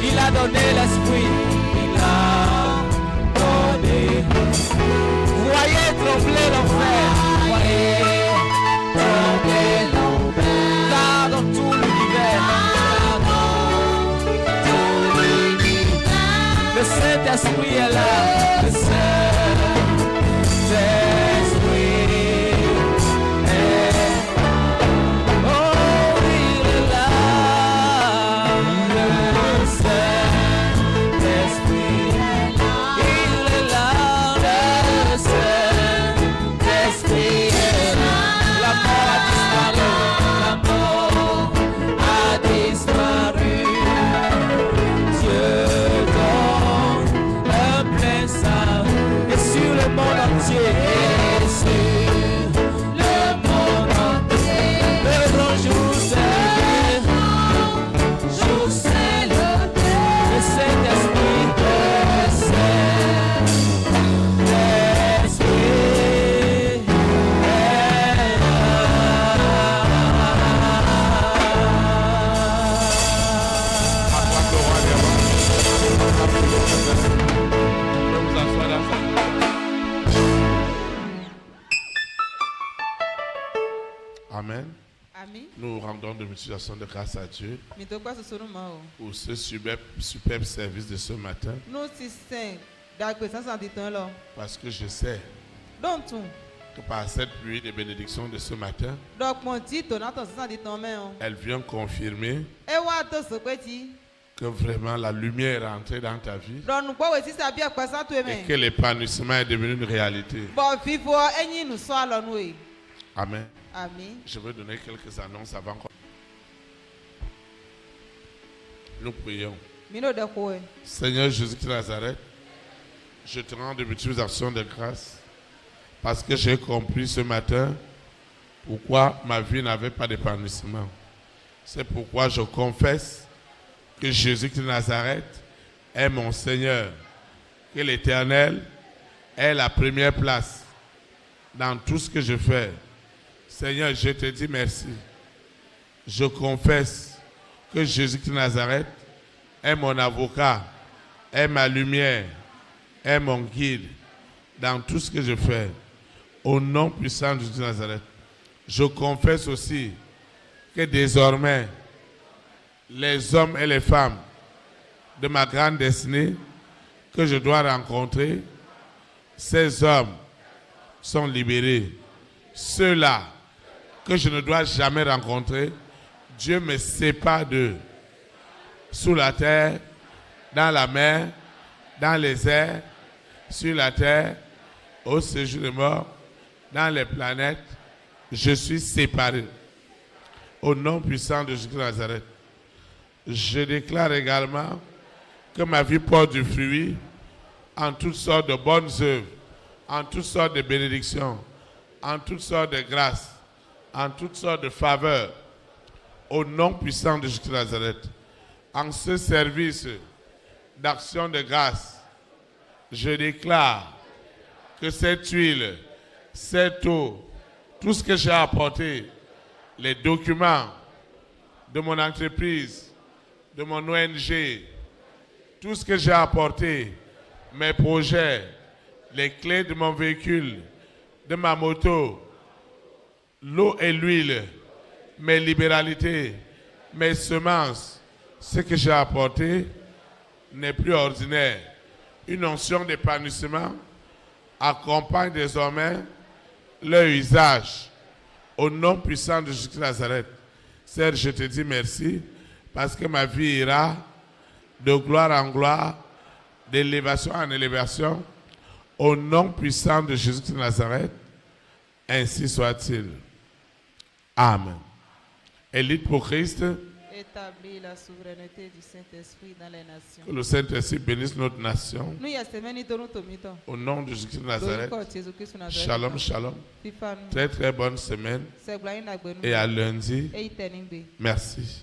Il a donné l'esprit. Il a donné. Voyez trembler l'enfer. Voyez trembler l'enfer. Car dans tout l'univers. Le Saint-Esprit est là. Le Saint-Esprit est oh, il est là. Le Saint-Esprit il est là. Le Saint-Esprit est là. La mort a disparu. La mort a disparu. Dieu et sur le monde entier, et sur le monde entier, le grand jour c'est le Saint-Esprit,
Amen. Nous rendons de multiplication de grâce à Dieu pour ce superbe service de ce matin. Parce que je sais que par cette pluie de bénédiction de ce matin, elle vient confirmer que vraiment la lumière est entrée dans ta vie et que l'épanouissement est devenu une réalité. Amen.
Amen.
Je veux donner quelques annonces avant que nous prions. Seigneur Jésus de Nazareth, je te rends de multiples actions de grâce parce que j'ai compris ce matin pourquoi ma vie n'avait pas d'épanouissement. C'est pourquoi je confesse que Jésus de Nazareth est mon Seigneur, que l'Éternel est la première place dans tout ce que je fais. Seigneur, je te dis merci. Je confesse que Jésus de Nazareth est mon avocat, est ma lumière, est mon guide dans tout ce que je fais. Au nom puissant de Jésus de Nazareth, je confesse aussi que désormais, les hommes et les femmes de ma grande destinée que je dois rencontrer, ces hommes sont libérés. Ceux-là que je ne dois jamais rencontrer, Dieu me sépare d'eux. Sous la terre, dans la mer, dans les airs, sur la terre, au séjour des morts, dans les planètes, je suis séparé. Au nom puissant de Jésus de Nazareth, je déclare également que ma vie porte du fruit en toutes sortes de bonnes œuvres, en toutes sortes de bénédictions, en toutes sortes de grâces, en toutes sortes de faveurs, au nom puissant de Jésus de Nazareth. En ce service d'action de grâce, je déclare que cette huile, cette eau, tout ce que j'ai apporté, les documents de mon entreprise, de mon ONG, tout ce que j'ai apporté, mes projets, les clés de mon véhicule, de ma moto, l'eau et l'huile, mes libéralités, mes semences, ce que j'ai apporté n'est plus ordinaire. Une onction d'épanouissement accompagne désormais leur usage. Au nom puissant de Jésus de Nazareth, Seigneur, je te dis merci parce que ma vie ira de gloire en gloire, d'élévation en élévation. Au nom puissant de Jésus de Nazareth, ainsi soit-il. Amen. Élite pour Christ.
Établis la souveraineté du Saint-Esprit dans les nations.
Que le Saint-Esprit bénisse notre nation. Au nom de Jésus de Nazareth. Shalom, shalom. Très très bonne semaine. Et à lundi. Merci.